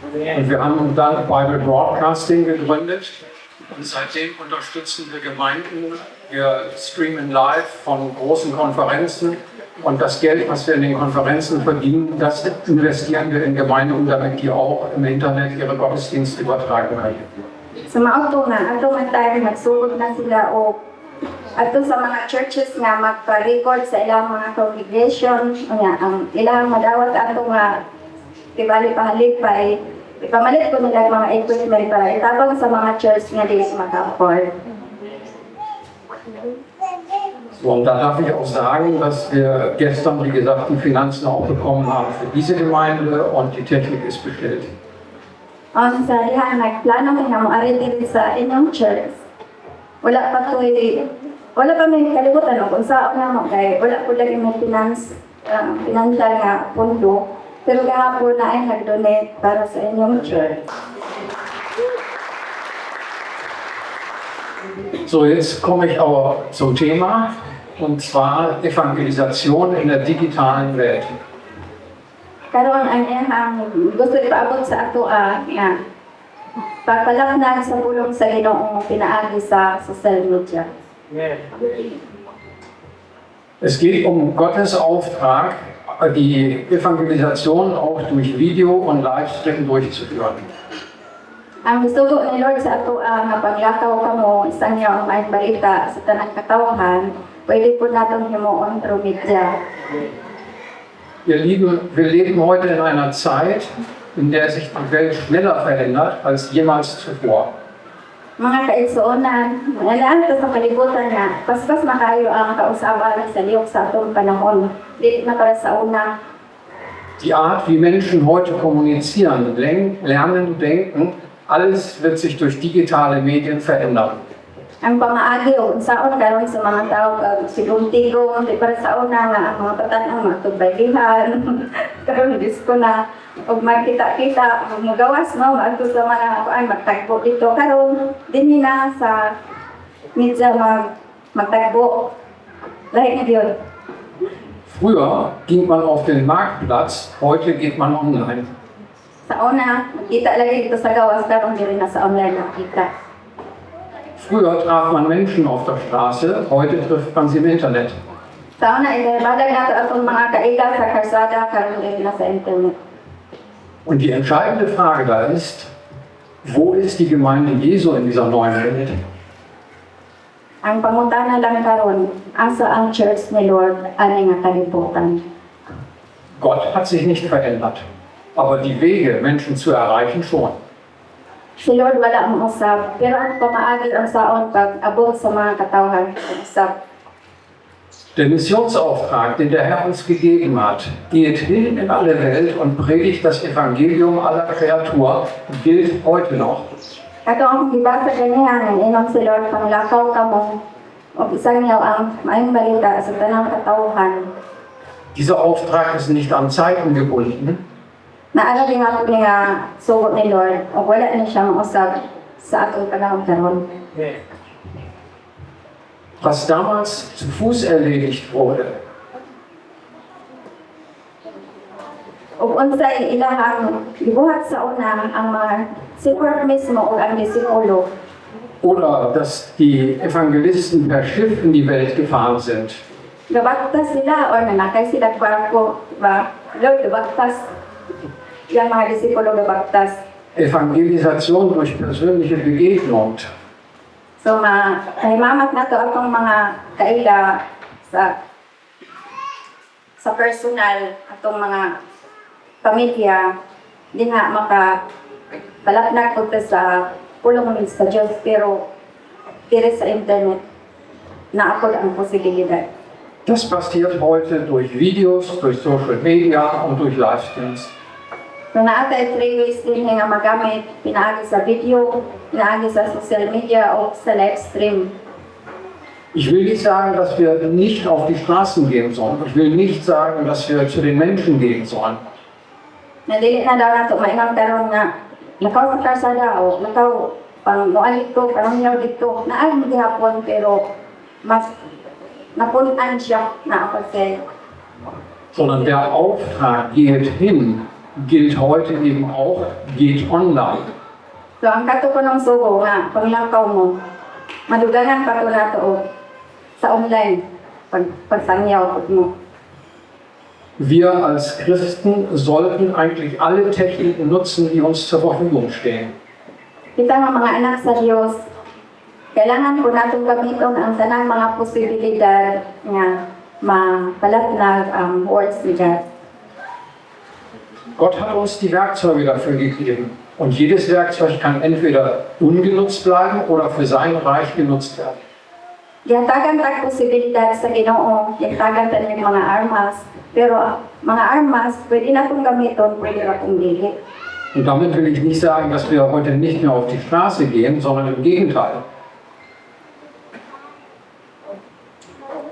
Und wir haben dann Bible Broadcasting gegründet. Und seitdem unterstützen wir Gemeinden. Wir streamen live von großen Konferenzen. Und das Geld, was wir in den Konferenzen verdienen, das investieren wir in Gemeinden, damit die auch im Internet ihre Gottesdienste übertragen können. Sa maato nga, ato nga tayo magsugod na sila o ato sa mga churches nga magpa-record sa ilang mga congregation o nga, ang ilang madawat ato nga tibali pahalig pa ay ipamalit ko nila mga equipment para itabang sa mga church nga di maka-afford. So, und da darf ich auch sagen, dass wir gestern, wie gesagt, die Finanzen auch bekommen haben für diese Gemeinde und die Technik ist bestellt. Ang sa diha nagplano kay nga moari diri sa inyong church. Wala pa may kalibutan no kung saan na mo kay wala po lagi may financial nga pondo. Pero gahapon na ay nag-donate para sa inyong church. So, jetzt komme ich aber zum Thema, und zwar Evangelisation in der digitalen Welt. Karon ang ihang gusto ipaabot sa ato nga pagpalaknan sa pulong sa Ginoo pinaagi sa social media. Es geht um Gottes Auftrag, die Evangelisation auch durch Video und Livestream durchzuführen. Ang gusto ni Lord sa ato nga paglakaw kamo isang niya ang maayong balita sa tanang katawhan, pwede po natong himuon through media. Ihr Lieben, wir leben heute in einer Zeit, in der sich die Welt schneller verändert als jemals zuvor. Mga kaigsuonan, nalaan sa kalibutan nga, paspas makayo ang kausaban sa liyok sa atong panahon. Dili na para sa una. Die Art, wie Menschen heute kommunizieren, lernen, denken, alles wird sich durch digitale Medien verändern. Ang pamaagi o unsaon karon sa mga tao kag sigong-tigong di para sa una nga ang mga batan-o matubalihan karon disko na og magkita-kita magawas mo adto sa mga kuan magtagbo dito karon dinhi na sa media magtagbo lahi na gyud. Früher ging man auf den Marktplatz, heute geht man online. Sa una makita lagi dito sa gawas karon diri na sa online nakita. Früher traf man Menschen auf der Straße, heute trifft man sie im Internet. Sa una ibadag nato atong mga kaiga sa karsada karon diri na sa internet. Und die entscheidende Frage da ist, wo ist die Gemeinde Jesu in dieser neuen Welt? Ang pangutana lang karon, asa ang church ni Lord ani nga kalibutan. Gott hat sich nicht verändert, aber die Wege, Menschen zu erreichen, schon. Si Lord wala mo usab, pero ang pamaagi ang saon pag-abot sa mga katawhan usab. Der Missionsauftrag, den der Herr uns gegeben hat, geht hin in alle Welt und predigt das Evangelium aller Kreatur, gilt heute noch. Ato ang gibasa ganihan, inom si Lord panglakaw kamo, o isang niyaw ang maayong balita sa tanang katawhan. Dieser Auftrag ist nicht an Zeiten gebunden, Naala din ako niya sugot ni Lord, o wala na siya mausab sa atong panahon karon. was damals zu Fuß erledigt wurde. ug unsay ilahang gibuhat sa una ang mga sipur mismo ug ang disipulo. Oder dass die Evangelisten per Schiff in die Welt gefahren sind. Gabaktas sila or nanakay sila barko, ba? Lord, gabaktas. Yung mga disipulo gabaktas. Evangelisation durch persönliche Begegnung. So, mahimamat na to akong mga kaila sa personal atong mga pamilya di nga makakalapnag ko sa pulong sa Diyos pero dire sa internet na ako ang posibilidad. Das passiert heute durch Videos, durch Social Media und durch Livestreams. So naatay 3 ways din nga magamit, pinaagi sa video, pinaagi sa social media o sa live stream. Ich will nicht sagen, dass wir nicht auf die Straßen gehen sollen. Ich will nicht sagen, dass wir zu den Menschen gehen sollen. Nadili na daw nato maingon karon nga nakaw sa karsada o nakaw pang noan dito, parang yaw dito, naay gihapon pero mas napunan siya na ako sa Sondern der Auftrag geht hin, gilt heute eben auch, geht online. So ang kato ko ng sugo nga, panglakaw mo, madugangan pa ko na to sa online, pagsangyaw mo. Wir als Christen sollten eigentlich alle Techniken nutzen, die uns zur Verfügung stehen. Kita nga mga anak sa Diyos, kailangan po natong gamiton ang tanang mga posibilidad nga mapalatnag ang words ni God. Gott hat uns die Werkzeuge dafür gegeben. Und jedes Werkzeug kann entweder ungenutzt bleiben oder für sein Reich genutzt werden. Gihatagan tag posibilidad sa Ginoo, gihatagan ta ng mga armas, pero mga armas pwede na kong gamiton, pwede na kong dili. Und damit will ich nicht sagen, dass wir heute nicht mehr auf die Straße gehen, sondern im Gegenteil.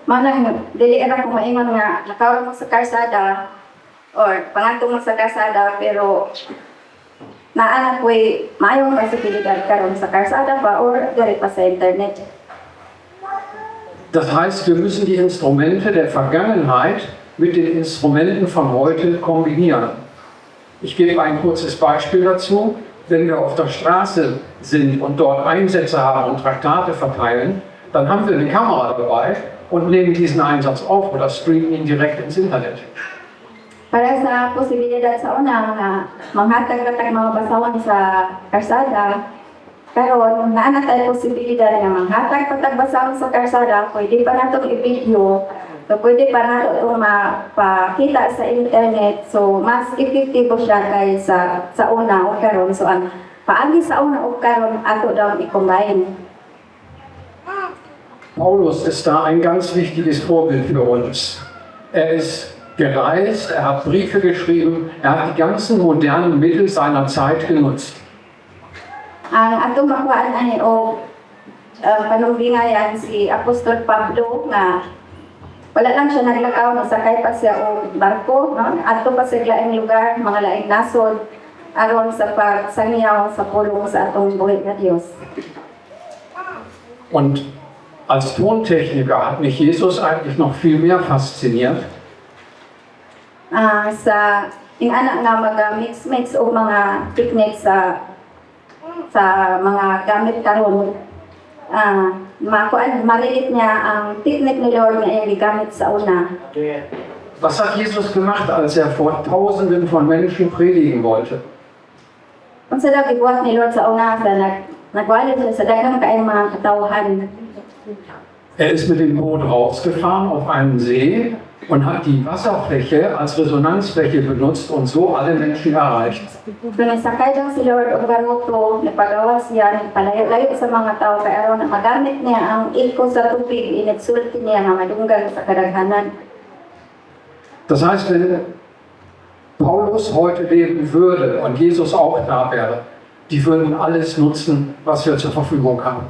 Manang dili ra ko maingon nga nakawra mo sa karsada or pangatong mo sa karsada pero naa na ko'y maayong posibilidad karon sa karsada pa or diri pa sa internet. Das heißt, wir müssen die Instrumente der Vergangenheit mit den Instrumenten von heute kombinieren. Ich gebe ein kurzes Beispiel dazu. Wenn wir auf der Straße sind und dort Einsätze haben und Traktate verteilen, dann haben wir eine Kamera dabei und nehmen diesen Einsatz auf oder streamen ihn direkt ins Internet. Para sa posibilidad sa una nga manghatag-hatag mga basawan sa karsada, karon naa na tayo posibilidad nga manghatag patag basawan sa karsada, pwede pa natong i-video, so pwede pa nato itong mapakita sa internet, so mas epektibo siya kaysa sa una o karon. So ang paagi sa una o karon ato daw i-combine. Paulus ist da ein ganz wichtiges Vorbild für uns. Er ist gereist, er hat Briefe geschrieben, er hat die ganzen modernen Mittel seiner Zeit genutzt. Ang atong makuhaan ani o panumbingayan si Apostol Pablo nga wala lang siya naglakaw, nasakay pa siya o barko, no? Ato pa sa laing lugar, mga laing nasod, aron sa pagsangyaw sa pulong sa atong buhay na Diyos. Und als Tontechniker hat mich Jesus eigentlich noch viel mehr fasziniert. Sa ingana nga mag-mix o mga technique sa mga gamit karon, maliit niya ang technique ni Lord nga iyang gigamit sa una. Was hat Jesus gemacht, als er vor Tausenden von Menschen predigen wollte? Kung sa daw gibuhat ni Lord sa una, nagwalid siya sa daghang kaayong mga katawhan. Er ist mit dem Boot rausgefahren auf einen See und hat die Wasserfläche als Resonanzfläche benutzt und so alle Menschen erreicht. Kung nasakay daw si Lord o garoto, napagawa siya, palayo-layo sa mga tao, kaya aron na magamit niya ang iko sa tubig, inagsulti niya nga madunggan sa kadaghanan. Das heißt, wenn Paulus heute leben würde und Jesus auch da wäre, die würden alles nutzen, was wir zur Verfügung haben.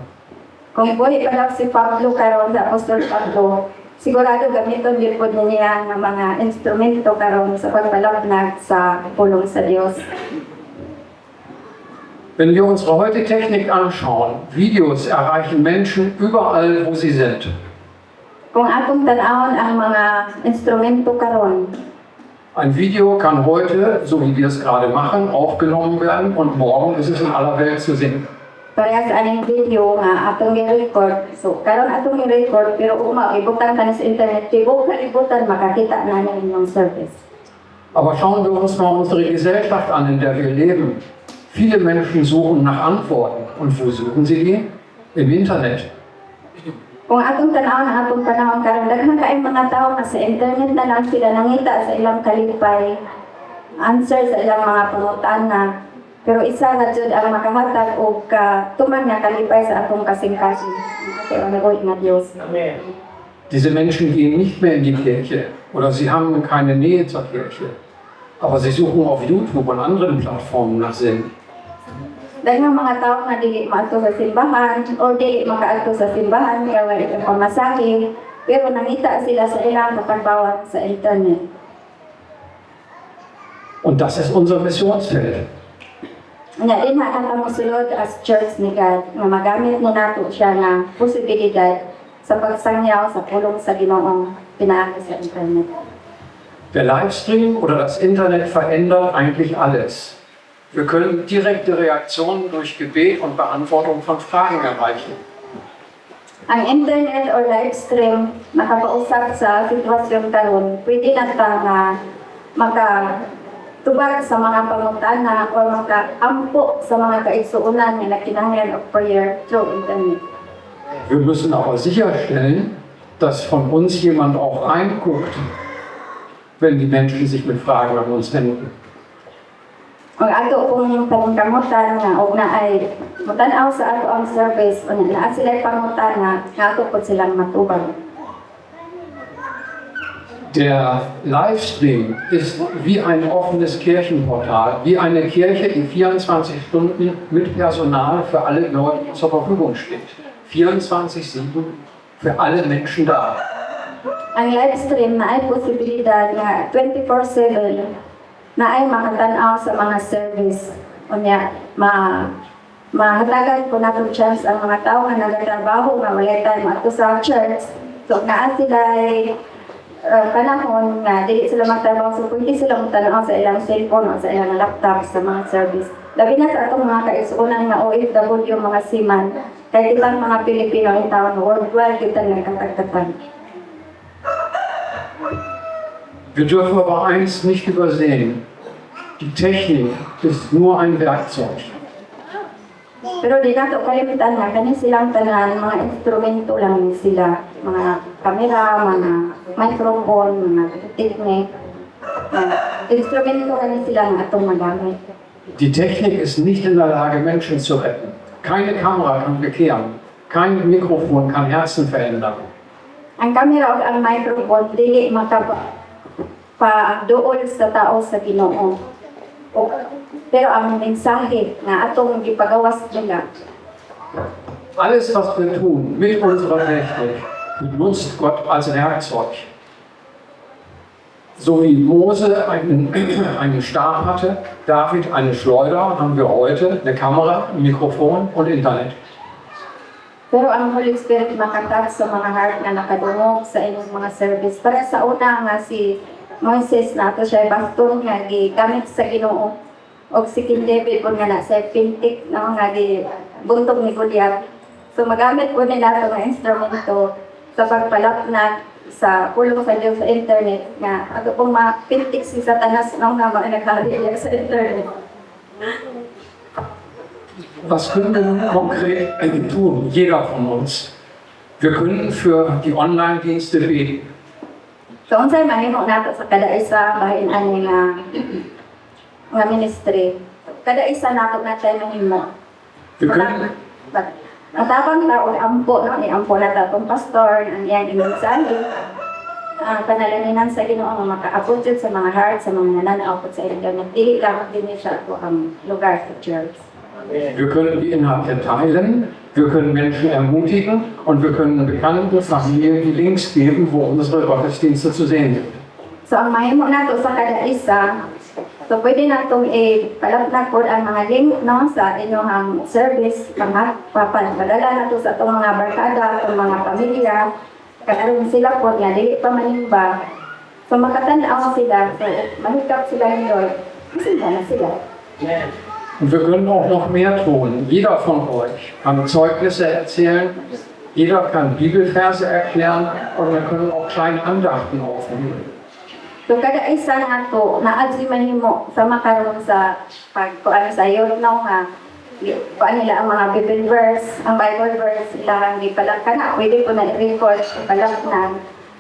Kung buhay pa daw si Pablo karon sa Apostol Pablo, sigurado gamiton din po niya ng mga instrumento karon sa pagpalapnag sa pulong sa Diyos. Wenn wir unsere heutige Technik anschauen, Videos erreichen Menschen überall, wo sie sind. Kung atong tan-awon ang mga instrumento karon, Ein Video kann heute, so wie wir es gerade machen, aufgenommen werden und morgen ist es in aller Welt zu sehen. Parehas aning video nga atong gi-record. So karon atong gi-record pero uma ibutan ka na sa internet, tibo kalibutan makakita na ng inyong service. Aber schauen wir uns mal unsere Gesellschaft an, in der wir leben. Viele Menschen suchen nach Antworten. Und wo suchen sie die? Im Internet. Kung atong tanaw na atong panahon karon daghan kay mga tawo nga sa internet na lang sila nangita sa ilang kalipay, answer sa ilang mga pangutana. Pero isa na jud ang makahatag og tuman nga kalipay sa atong kasing-kasing. Kasi ang nagawin nga Dios. Diese Menschen gehen nicht mehr in die Kirche oder sie haben keine Nähe zur Kirche. Aber sie suchen auf YouTube und anderen Plattformen nach Sinn. Dahil mga tao nga dili maadto sa simbahan o dili makaadto sa simbahan kaya wala itong pamasahe, pero nangita sila sa ilang kapagbawan sa internet. Und das ist unser Missionsfeld. Nga din nakatang sulod as church ni God nga magamit mo nato siya nga posibilidad sa pagsangyaw sa pulong sa Ginoong pinaagi sa internet. Der Livestream oder das Internet verändert eigentlich alles. Wir können direkte Reaktionen durch Gebet und Beantwortung von Fragen erreichen. Ang internet or live stream nakapausap sa sitwasyon karon, pwede na ta nga makatubag sa mga pangutana o makaampo sa mga kaigsuunan nga nakinahanglan of prayer through internet. Wir müssen aber sicherstellen, dass von uns jemand auch reinguckt, wenn die Menschen sich mit Fragen an uns wenden. Ang ato pong paningkamutan nga og naay mutanaw sa ato ang service o naa sila pangutana nga ato po silang matubag. Der Livestream ist wie ein offenes Kirchenportal, wie eine Kirche, die 24 Stunden mit Personal für alle Gläubigen zur Verfügung steht. 24/7 für alle Menschen da. Ang live stream na ay posibilidad nga 24/7 na ay makatanaw sa mga service. Unya, mahatagan ko na itong chance ang mga tao nga nagatrabaho nga walay time ato sa church. So, naa sila ay panahon nga dili sila magtrabaho. So, pwede sila magtanaw sa ilang cellphone o sa ilang laptop sa mga service. Labi na sa atong mga kaisunan nga OFW, mga seaman, kahit ibang mga Pilipino ang tawag worldwide, kita nga katagtatan. Wir dürfen aber eins nicht übersehen. Die Technik ist nur ein Werkzeug. Pero di nato kalimutan nga kani silang tanan mga instrumento lang sila, mga kamera, mga microphone, mga technique. Instrumento kani sila nga atong magamit. Die Technik ist nicht in der Lage, Menschen zu retten. Keine Kamera kann bekehren. Kein Mikrofon kann Herzen verändern. Ang kamera o ang microphone dili makapaduol sa tao sa Ginoo. Pero ang mensahe nga atong gipagawas nila, Alles, was wir tun mit unserer Technik, benutzt Gott als Werkzeug. So wie Mose einen Stab hatte, David eine Schleuder, haben wir heute eine Kamera, ein Mikrofon und Internet. pero ang Holy Spirit makatag sa mga heart na nakadungog sa inyong mga service. Para sa una nga si Moises na ito siya baston nga gigamit sa Ginoo o si King David po nga na sa pintik na mga buntog ni Goliath. So magamit po nila ito nga instrumento sa pagpalapnat sa pulong sa Diyos sa internet nga ato pong mapintik si Satanas na nga mga naghahaliya sa internet. Was können wir nun konkret tun, jeder von uns? Wir können für die Online-Dienste beten. So unsay mahimo nato sa kada isa bahin ani nga ministry. Kada isa nato na tayo mahimo. Wir können, Ang tabang tao ampo no ampo na ta tong pastor ang iyang mensahe. Ang panalangin sa Ginoo nga makaabot jud sa mga heart sa mga nananaw sa internet. Dili lang din siya to ang lugar sa church. wir können die Inhalte teilen, wir können Menschen ermutigen und wir können Bekannten, Familien die Links geben, wo unsere Gottesdienste zu sehen sind. So ang mahimo nato sa kada isa, so pwede natong ipalapnag po ang mga link no sa inyong service, papadala nato sa itong mga barkada, itong mga pamilya, kanaroon sila po nga dili pa manimba. So makatanaw sila, so mahikap sila ni Lord, masaya na sila. Und wir können auch noch mehr tun. Jeder von euch kann Zeugnisse erzählen, jeder kann Bibelverse erklären und wir können auch kleine Andachten aufnehmen. So kada isa na ato, naadsi mahimo sa makaroon sa pagkuan sa youth now ha. Kuan nila ang mga Bible verse, ang Bible verse ilang gipalag kana, pwede po na i-record ipalag na.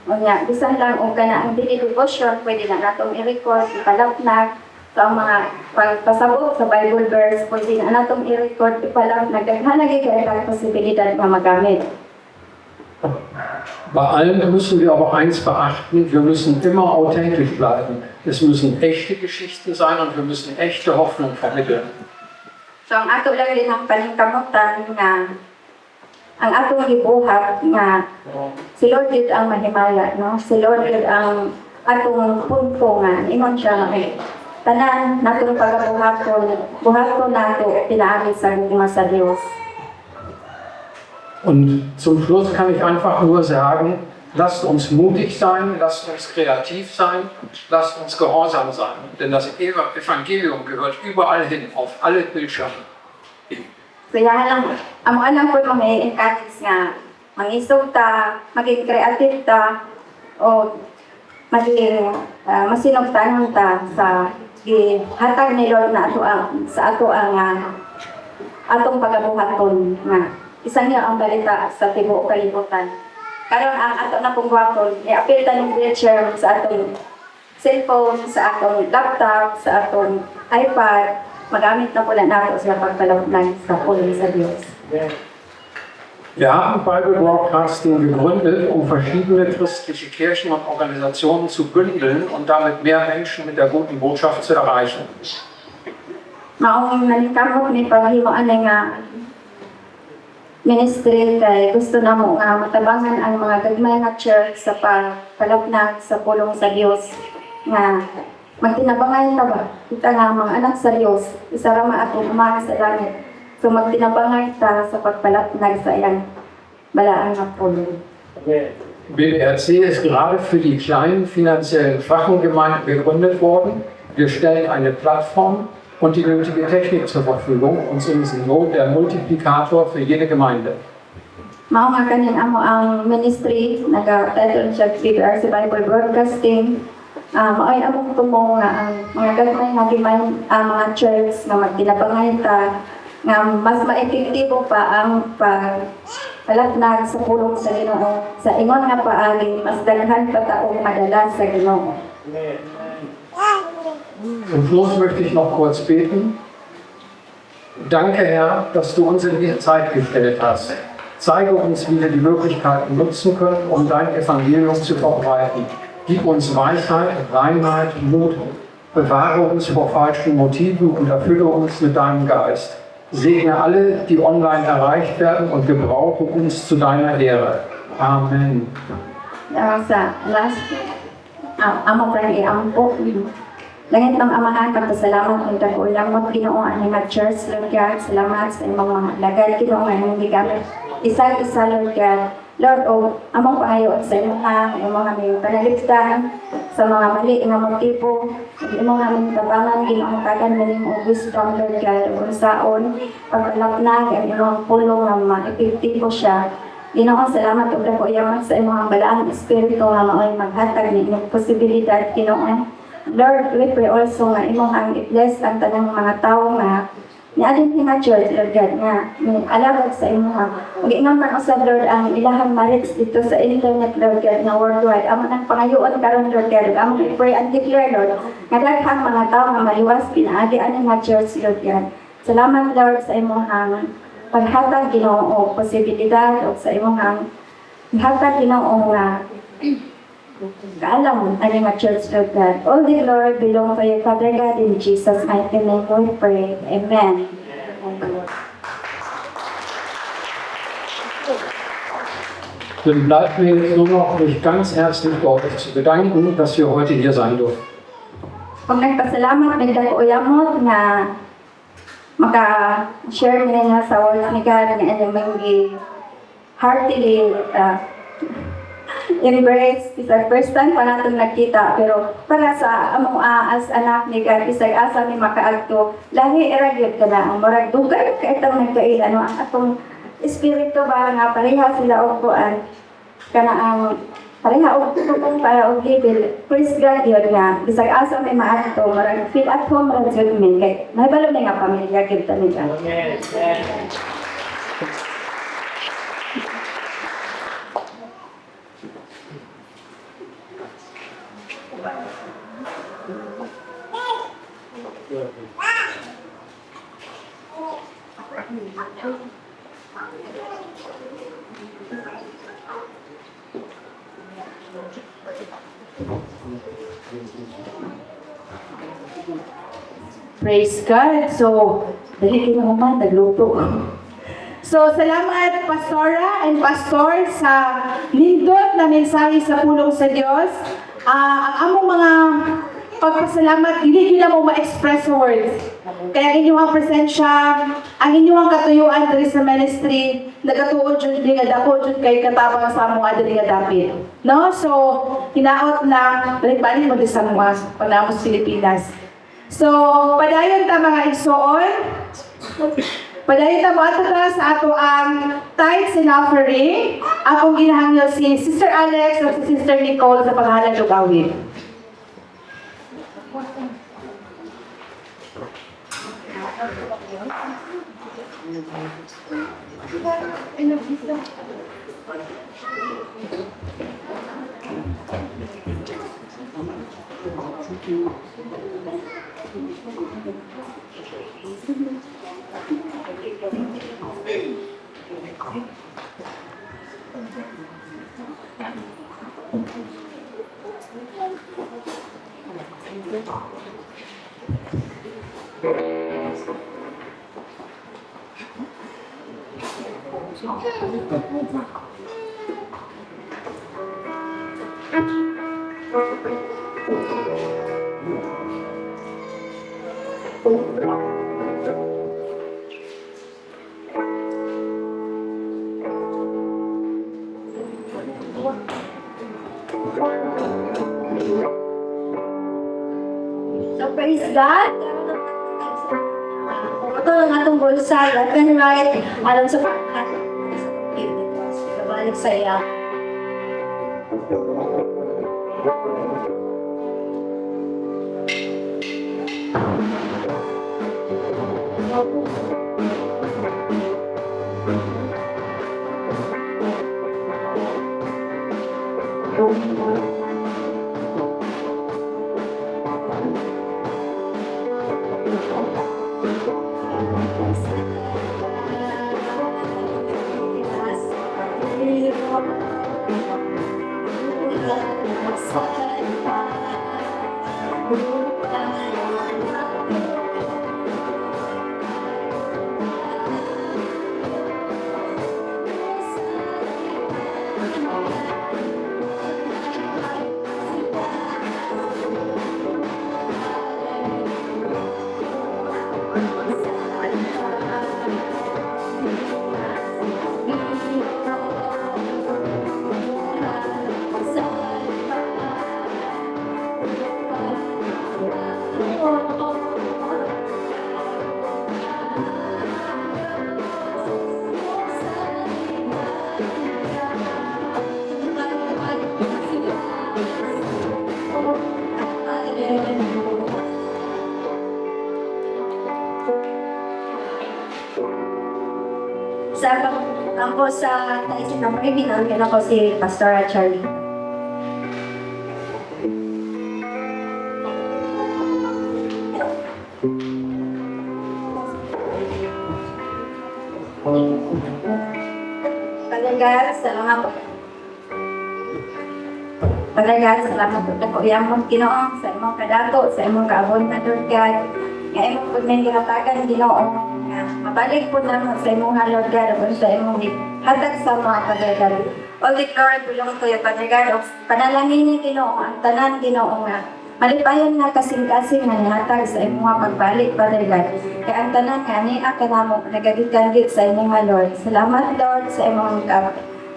Unya, bisan lang og kana ang daily devotion, pwede na natong i-record ipalag na. So ang mga pagpasabot sa Bible verse, pwede na natong i-record ipalag na. Daghan lagi kay ang posibilidad na magamit. Bei allem müssen wir aber eins beachten, wir müssen immer authentisch bleiben. Es müssen echte Geschichten sein und wir müssen echte Hoffnung vermitteln. So ang ato lang din ang paningkamutan nga ang atong gibuhat nga si Lord yun ang mahimaya, no? Si Lord yun ang atong punto nga ingon siya nga tanan natong buhaton nato pinaagi sa gugma sa Dios. Und zum Schluss kann ich einfach nur sagen, lasst uns mutig sein, lasst uns kreativ sein, lasst uns gehorsam sein. Denn das Evangelium gehört überall hin, auf alle Bildschirme. Kaya lang, amo alam ko mga encourage nga mangisog ta, maging creative ta, o maging masinugtanon ta sa gihatag ni Lord na sa ato ang atong pagabuhaton nga. Isang niya ang balita sa tibuok kalibutan. Karon ang ato na pong gwapon, i-appeal ta ng wheelchair sa atong cellphone, sa atong laptop, sa atong iPad, magamit na po na nato sa pagpalawag sa pulong sa Diyos. Wir haben Bible Broadcasting gegründet, um verschiedene christliche Kirchen und Organisationen zu bündeln und damit mehr Menschen mit der guten Botschaft zu erreichen. Maong nalikamot ni paghimo ani nga ministry kay gusto na mo nga matabangan ang mga gagmay nga church sa pagpalapnag sa pulong sa Dios nga magtinabangan ta ba kita nga mga anak sa Dios isa ra ma atong umana sa langit so magtinabangan ta sa pagpalapnag sa iyang balaan nga pulong. BBRC ist gerade für die kleinen finanziellen schwachen Gemeinden gegründet worden. Wir stellen eine Plattform und die nötige Technik zur Verfügung und sind so der Multiplikator für jede Gemeinde. Mao nga kaning amo ang ministry nagatitle siya BBRC Bible Broadcasting. Mao'y among tumong nga ang mga gagmay nga mga church nga magtinabangan ta nga mas maepektibo pa ang pagpalatnag sa pulong sa Ginoo sa ingon nga paagi mas daghan pa taong madala sa Ginoo. Zum Schluss möchte ich noch kurz beten. Danke, Herr, dass du uns in diese Zeit gestellt hast. Zeige uns, wie wir die Möglichkeiten nutzen können, um dein Evangelium zu verbreiten. Gib uns Weisheit, Reinheit, Mut. Bewahre uns vor falschen Motiven und erfülle uns mit deinem Geist. Segne alle, die online erreicht werden und gebrauche uns zu deiner Ehre. Amen. Sa last, amo friend, iampo. Langit ng Amahan, pagpasalamat ng dagulang mo, Ginoo, ang mga church, Lord God, salamat sa imong mga lagay, Ginoo, ang imong gigamit. Isa-isa, Lord God. Lord, among pahayo sa imong aming panaligtan, sa mga mali nga motibo, imong aming tabangan, Ginoo, kagan mo imong wisdom, Lord God, kung saon, pagpalapnag, ang imong pulong na ma-epektibo siya. Ginoo, salamat ug dako yaman sa imong balaang espiritu nga mao'y maghatag ni imong posibilidad, Ginoo. Lord, we pray also nga imong ang i-bless ang tanang mga tao nga niadin nga church, Lord God, nga alagad sa imong mag-ingon man usab, Lord, ang ilahang marriage dito sa internet, Lord God, nga worldwide. Amon ang pangayoon karon, Lord God, amon i-pray and declare, Lord, nga daghang mga tao nga maliwas pinaagi ani nga church, Lord God. Salamat, Lord, sa imong paghatag, Ginoo, posibilidad o sa imong hatag, Ginoo, nga kaalam ang mga church, Lord God. All the glory belong to you, Father God, in Jesus' mighty name we pray. Amen. Dann bleibt mir jetzt nur noch, mich ganz herzlich bei euch zu bedanken, dass wir heute hier sein durften. Kung nagpasalamat, nagdako-uyamot nga maka-share mo nga sa words ni God nga inyong heartily embrace. Bisag first time pa natin nagkita, pero para sa among as anak ni God, bisag asa mi makaagto, lahi eragyod ka na. Ang marag dugay ka itong nagkailan, ang atong espiritu ba nga pareha sila og kuan kana ang pareha og tukong para og level. Praise God yun nga. Bisag asa may maadto, marag feel at home marag jud mi kay nahibalo mi nga pamilya gyud ta ni God. Praise God. So, dali kayo naman, nagluto. So, salamat Pastora and Pastor sa lindot na mensahe sa pulong sa Diyos. Ang among mga pagpasalamat, hindi nyo na mo ma-express sa words. Kaya ang inyong presensya, ang inyong katuyuan diri sa ministry, nagatuod dyan din nga dako dyan kay katabang sa mga diri nga dapit. No? So, hinaot lang, balik-balik mo din sa mga panamos Pilipinas. So, padayon ta mga igsoon. Padayon ta mo ato ta sa ato ang tithes and offering. Akong ginahangyo si Sister Alex o si Sister Nicole sa panghalan ng gawin. So praise God. Ito ang atong bulsa, left and right, alam sa pagkat. Balik sa iya. Sa ako sa Tyson number, binangkin ako si Pastor Charlie. Pagdagal, salamat po. Pagdagal, salamat po. Ako iyamong Ginoo sa imong kadato, sa imong kaabot na Lord. Nga imong pag may ginatagan Ginoo. Mabalik po naman sa imong Lord God, o sa imong hatag sa mga pagdagal. All the glory belong to you, Father God. Panalangin ni Ginoo, ang tanan Ginoo nga. Malipayon nga kasing-kasing nga nihatag sa imong mga pagbalik, Father God. Kaya ang tanan nga niya ka namo nagagitanggit sa imong Lord. Salamat Lord sa imong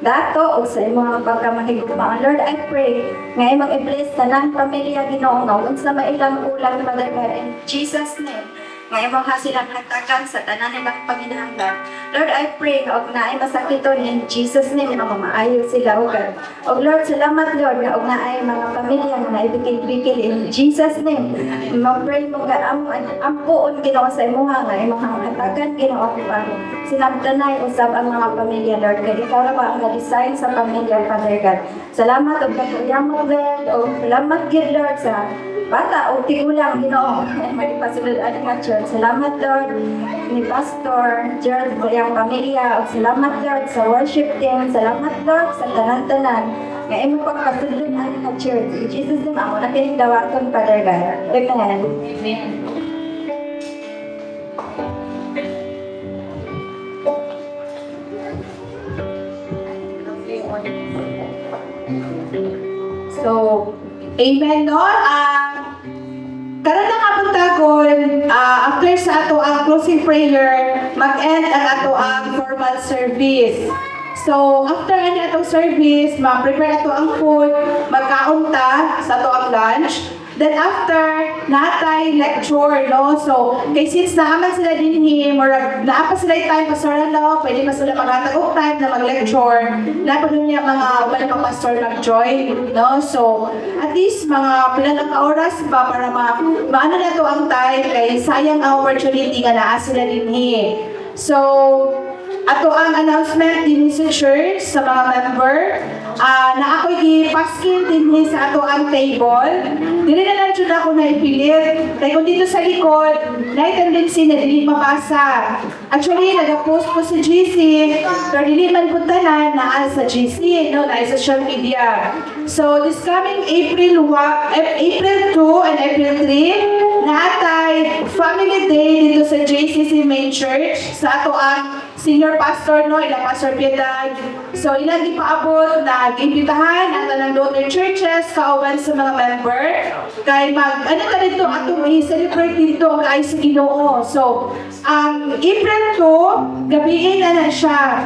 dato o sa imong pagkamahigugma. Lord, I pray nga imong i-bless tanan pamilya Ginoo nga unsa mailang ulang Father God in Jesus name. Nga imong hasilang hatagan sa tanan nilang panginahanglan. Lord, I pray nga og naay masakiton in Jesus name nga maayo sila o God. Og Lord, salamat Lord nga og naay mga pamilya nga naibikil-bikil in Jesus name. Mag-pray mo nga ampuon Ginoo sa imuha nga imong hatagan Ginoo pa. Sinabdanay usab ang mga pamilya Lord kay ikaw ra ba ang design sa pamilya Father God. Salamat og katuyamot Lord og salamat gid Lord sa bata o tigulang Ginoo may pasulod ani nga church. Salamat Lord ni Pastor Gerald sa iyang pamilya. O salamat Lord sa worship team. Salamat Lord sa tanan-tanan nga imo pagpasulod ani nga church. In Jesus name ako na kining dawaton Father God. Amen. Amen. So, amen no? Karon na kapuntagon, after sa ato ang closing prayer, mag-end ang ato ang formal service. So, after ang atong service, ma-prepare ato ang food, magkaunta sa ato ang lunch. Then after, natay lecture, no? So, kay since naaman sila dinhi, murag naapa sila yung time, pastoral no? Pwede pa sila maghatagok time na mag-lecture. Naapa doon niya mga uban ng pastor mag-join, no? So, at least mga pilalang oras ba para maano na to ang time, kay sayang ang opportunity nga naa sila dinhi. So, ato ang announcement din sa church sa mga member na ako'y ipaskin din sa ato ang table. Dili na lang dyan ako na ipilit. Kaya kung dito sa likod, na-tendency na dili mabasa. Actually, nag-post ko sa GC, pero dili man puntahan na sa GC, no, na social media. So, this coming April 2 and April 3, naatay Family Day dito sa JCC Main Church sa ato ang senior pastor, no, ilang Pastor Piedad. So, ilang ipaabot na gimbitahan at ng daughter churches, kauban sa mga member. Kaya ano ka dito, atong i-celebrate dito ang ay sa Ginoo. So, April 2, gabiin na siya.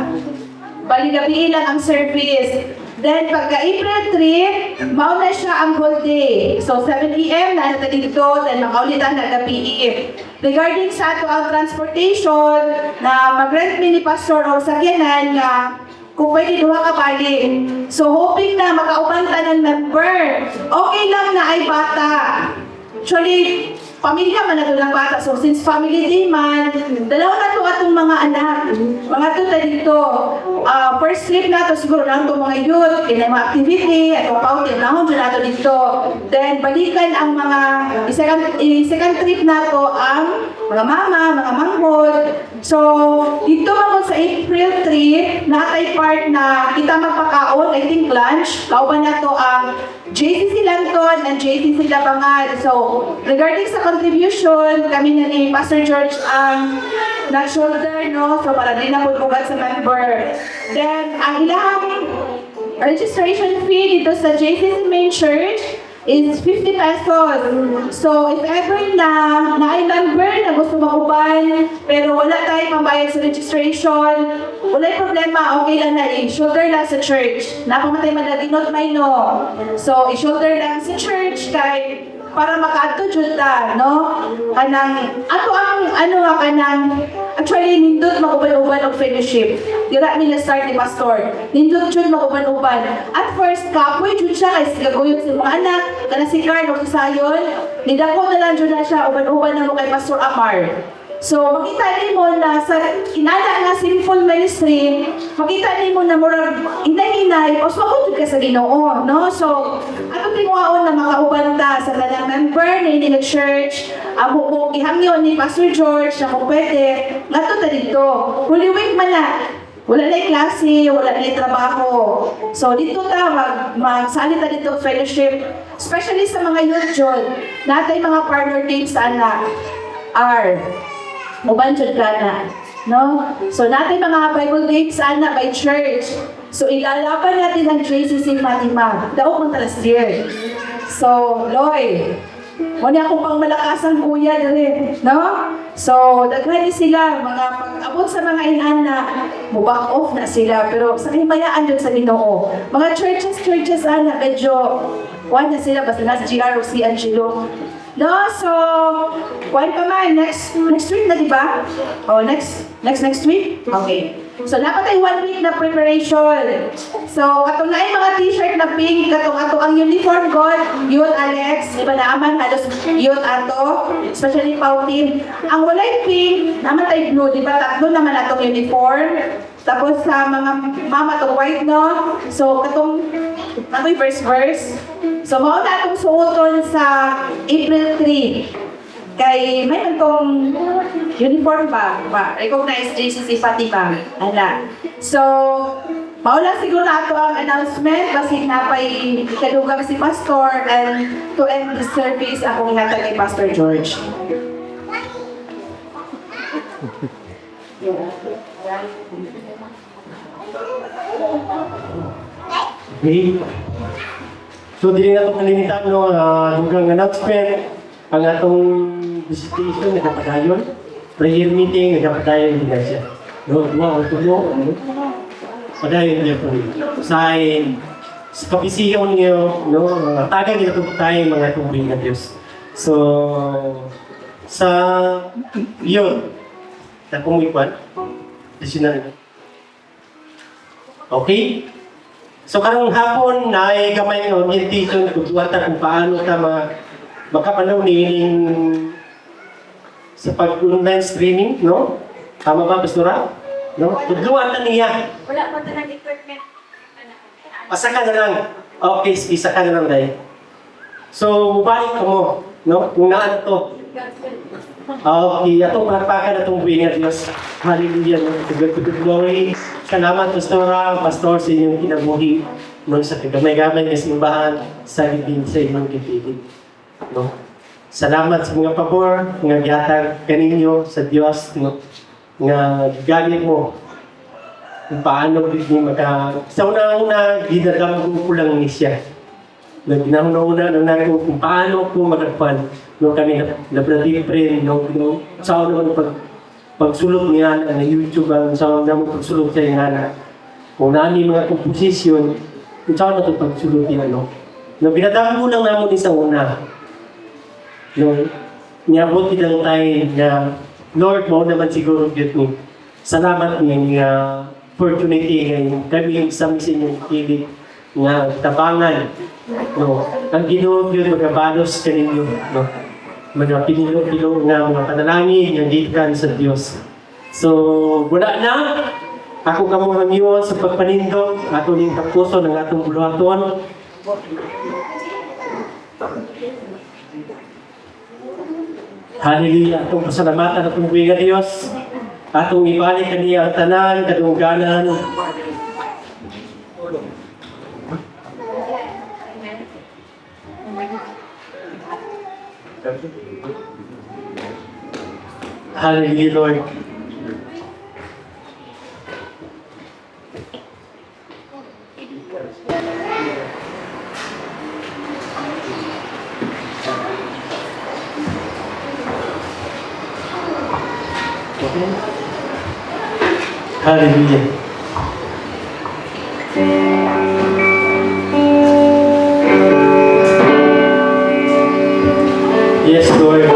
Bali, gabiin lang ang service. Then, pagka April 3, mauna siya ang whole day. So, 7 p.m. na natin dito, then makaulitan na gabi. Regarding sa ato ang transportation, na mag-rent ni Pastor o sakyanan nga, kung pwede duha ka bali. So, hoping na makaubanta ng member. Okay lang na ay bata. Actually, pamilya man na lang bata. So, since family day man, dalawa na to atong mga anak. Mga to na dito. First trip na to siguro lang itong mga youth, mga activity, atong pautin na dyan na to dito. Then, balikan ang mga, second trip na to ang mga mama, mga manghod. So, dito mo sa April 3, natay part na kita magpakaon, I think lunch. Kauban na to ang JCC Lanton and JCC Labangan. So, regarding sa contribution, kami na ni Pastor George ang nag-shoulder, no? So, para din na pulbugat sa member. Then, ang ilang registration fee dito sa JCC Main Church is 50 pesos. So, if ever na ay member na gusto makuban, pero wala tayong pambayad sa registration, wala problema, okay lang na i-shoulder lang sa church. Napamatay madaginot may no. So, i-shoulder lang sa church kay para makaadto jud ta, no? Kanang ato ang kanang actually nindot makuban-uban og fellowship. Dira nila start ni pastor. Nindot jud makuban-uban. At first kapoy jud siya kay gaguyod sa mga anak, kana si Carlo sa sayon. Nidako na lang jud na siya uban-uban na kay Pastor Amar. So, makita nimo na sa inana nga simple ministry, makita nimo na murag inay-inay, o sumagod ka sa Ginoo, no? So, atong tinguaon na makaubanta sa tanang member na hindi church, ang hukong ihangyo ni Pastor George na kung pwede, nga to dito. Holy week man na, wala na klase, wala na trabaho. So, dito ta, magsali ta dito fellowship, especially sa mga youth jud, natay mga partner teams ana, uban jud ka na, no? So, natin mga Bible dates ana by church. So, ilalaban natin ang JCC Fatima. Daog mong talas year. So, Loy, muna akong pang malakasang kuya dali, no? So, daghan sila, mga pag-abot sa mga inana, mubak off na sila, pero sa kahimayaan doon sa Ginoo. Mga churches, ana, medyo, kuwan na sila, basta nasa GR o si Angelo. No, so, kuwan pa man, next week na, di ba? Oh, next week? Okay. So, dapat ay 1 week na preparation. So, katong na mga t-shirt na pink, katong ato ang uniform god, youth Alex, di ba naaman halos youth ato, especially Pautin. Ang walay pink, naman tayo blue, di ba tatlo naman atong uniform. Tapos sa mga mama to white, no? So, katong, ako'y verse. So, mauna atong suoton sa April 3. Kay may itong uniform ba? Recognize JCC Fatima. Ala. So, maula siguro na ito ang announcement kasi napay ikadugang si Pastor and to end the service akong ihatag kay Pastor George. Okay. So, dili na ito kalimitan no, hanggang announcement, ang atong visitation, nagkapadayon, prayer meeting, nagkapadayon din na siya. No, wow, tulo, padayon niya po. Sa kapisiyon niyo, no, tagang ginatubot tayo mga tubig na Diyos. So, sa yun, na kumuipan, additional. Okay? So karong hapon na ay gamay ng orientation kung kung paano ka makapanaw niling sa pag-online streaming, no? Tama ba, Pastora? No? Tudluan na niya. Wala pa ito ng equipment. Pasaka na lang. Okay, isa ka na lang dahil. So, mubalik ka mo, no? Kung naan to. Okay, atong palakpakan na itong buhay nga Diyos. Hallelujah, no? To God to the glory. Salamat, Pastora, Pastor, sa inyong kinabuhi. No, sa kagamay-gamay ng simbahan, sa libing sa inyong kipilig. No? Salamat sa mga pabor, nga gihatag kaninyo sa Dios, no? Nga gamit mo kung paano niyo sa una-una ginadam ko lang ni siya. Ginahuna-una na kung paano ko magagpan no kami na friend no sa una pagsulot niya na YouTube ang sa una pagsulot siya nga kung nani mga komposisyon kung saan na ito pagsulot niya no ginadam ko lang namin sa una. No, niabot lang tayo na Lord mo naman siguro dito mo. Salamat niya opportunity ngayon kami sa inyong kilig nga tabangan. No, ang Ginoo yun magabalos kaninyo. No, mga pinilo-pilo nga mga panalangin yung gikan sa Dios. So, wala na. Ako kamo hangyo sa pagpanindog ato ning tapuson ng atong buluhaton. Hallelujah. Atong pasalamatan atong buhay nga Diyos. Atong ibalik kaniya ang tanan, kadungganan. Hallelujah, Lord. Hallelujah. Yes, Lord.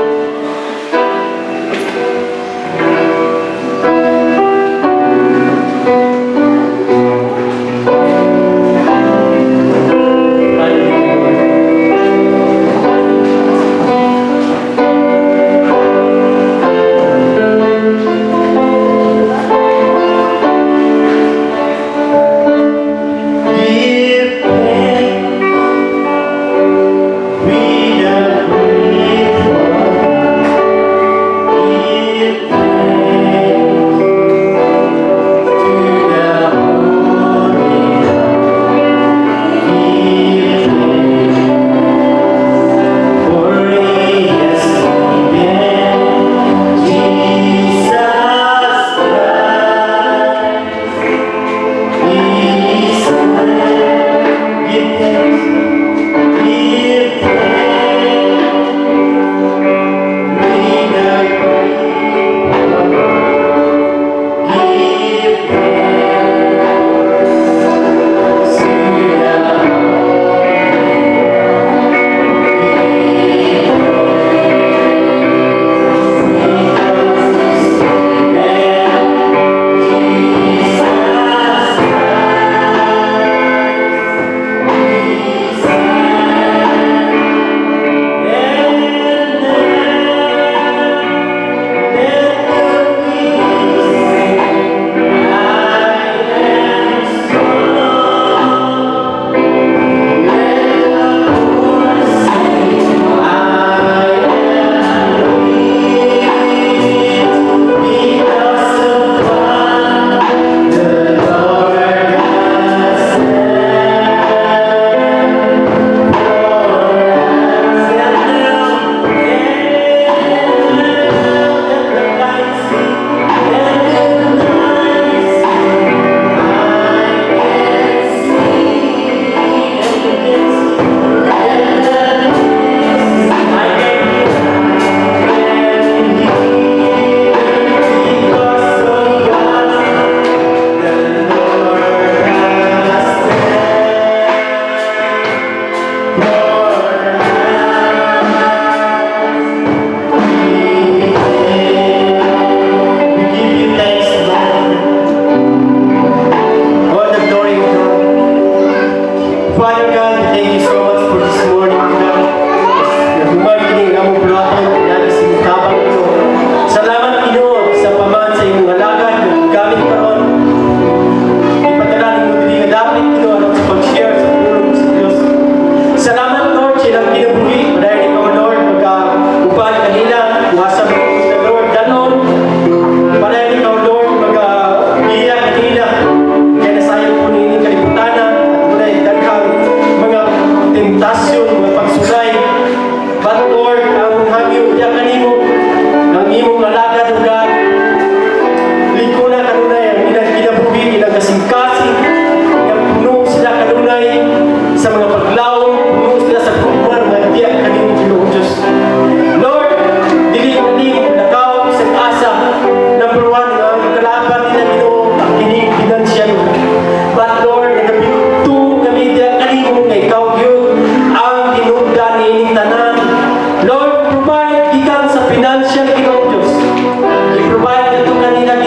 We are grateful. Diyos. Lord, dili ko nimo nakaw sa asa. Number one, ang kalaban nila Ginoo ang kining financial. But Lord, number two, kami diya kanimo nga ikaw gyud ang hinungdan niining tanan. Lord, provide gikan sa financial Ginoo Diyos. I-provide nato kanina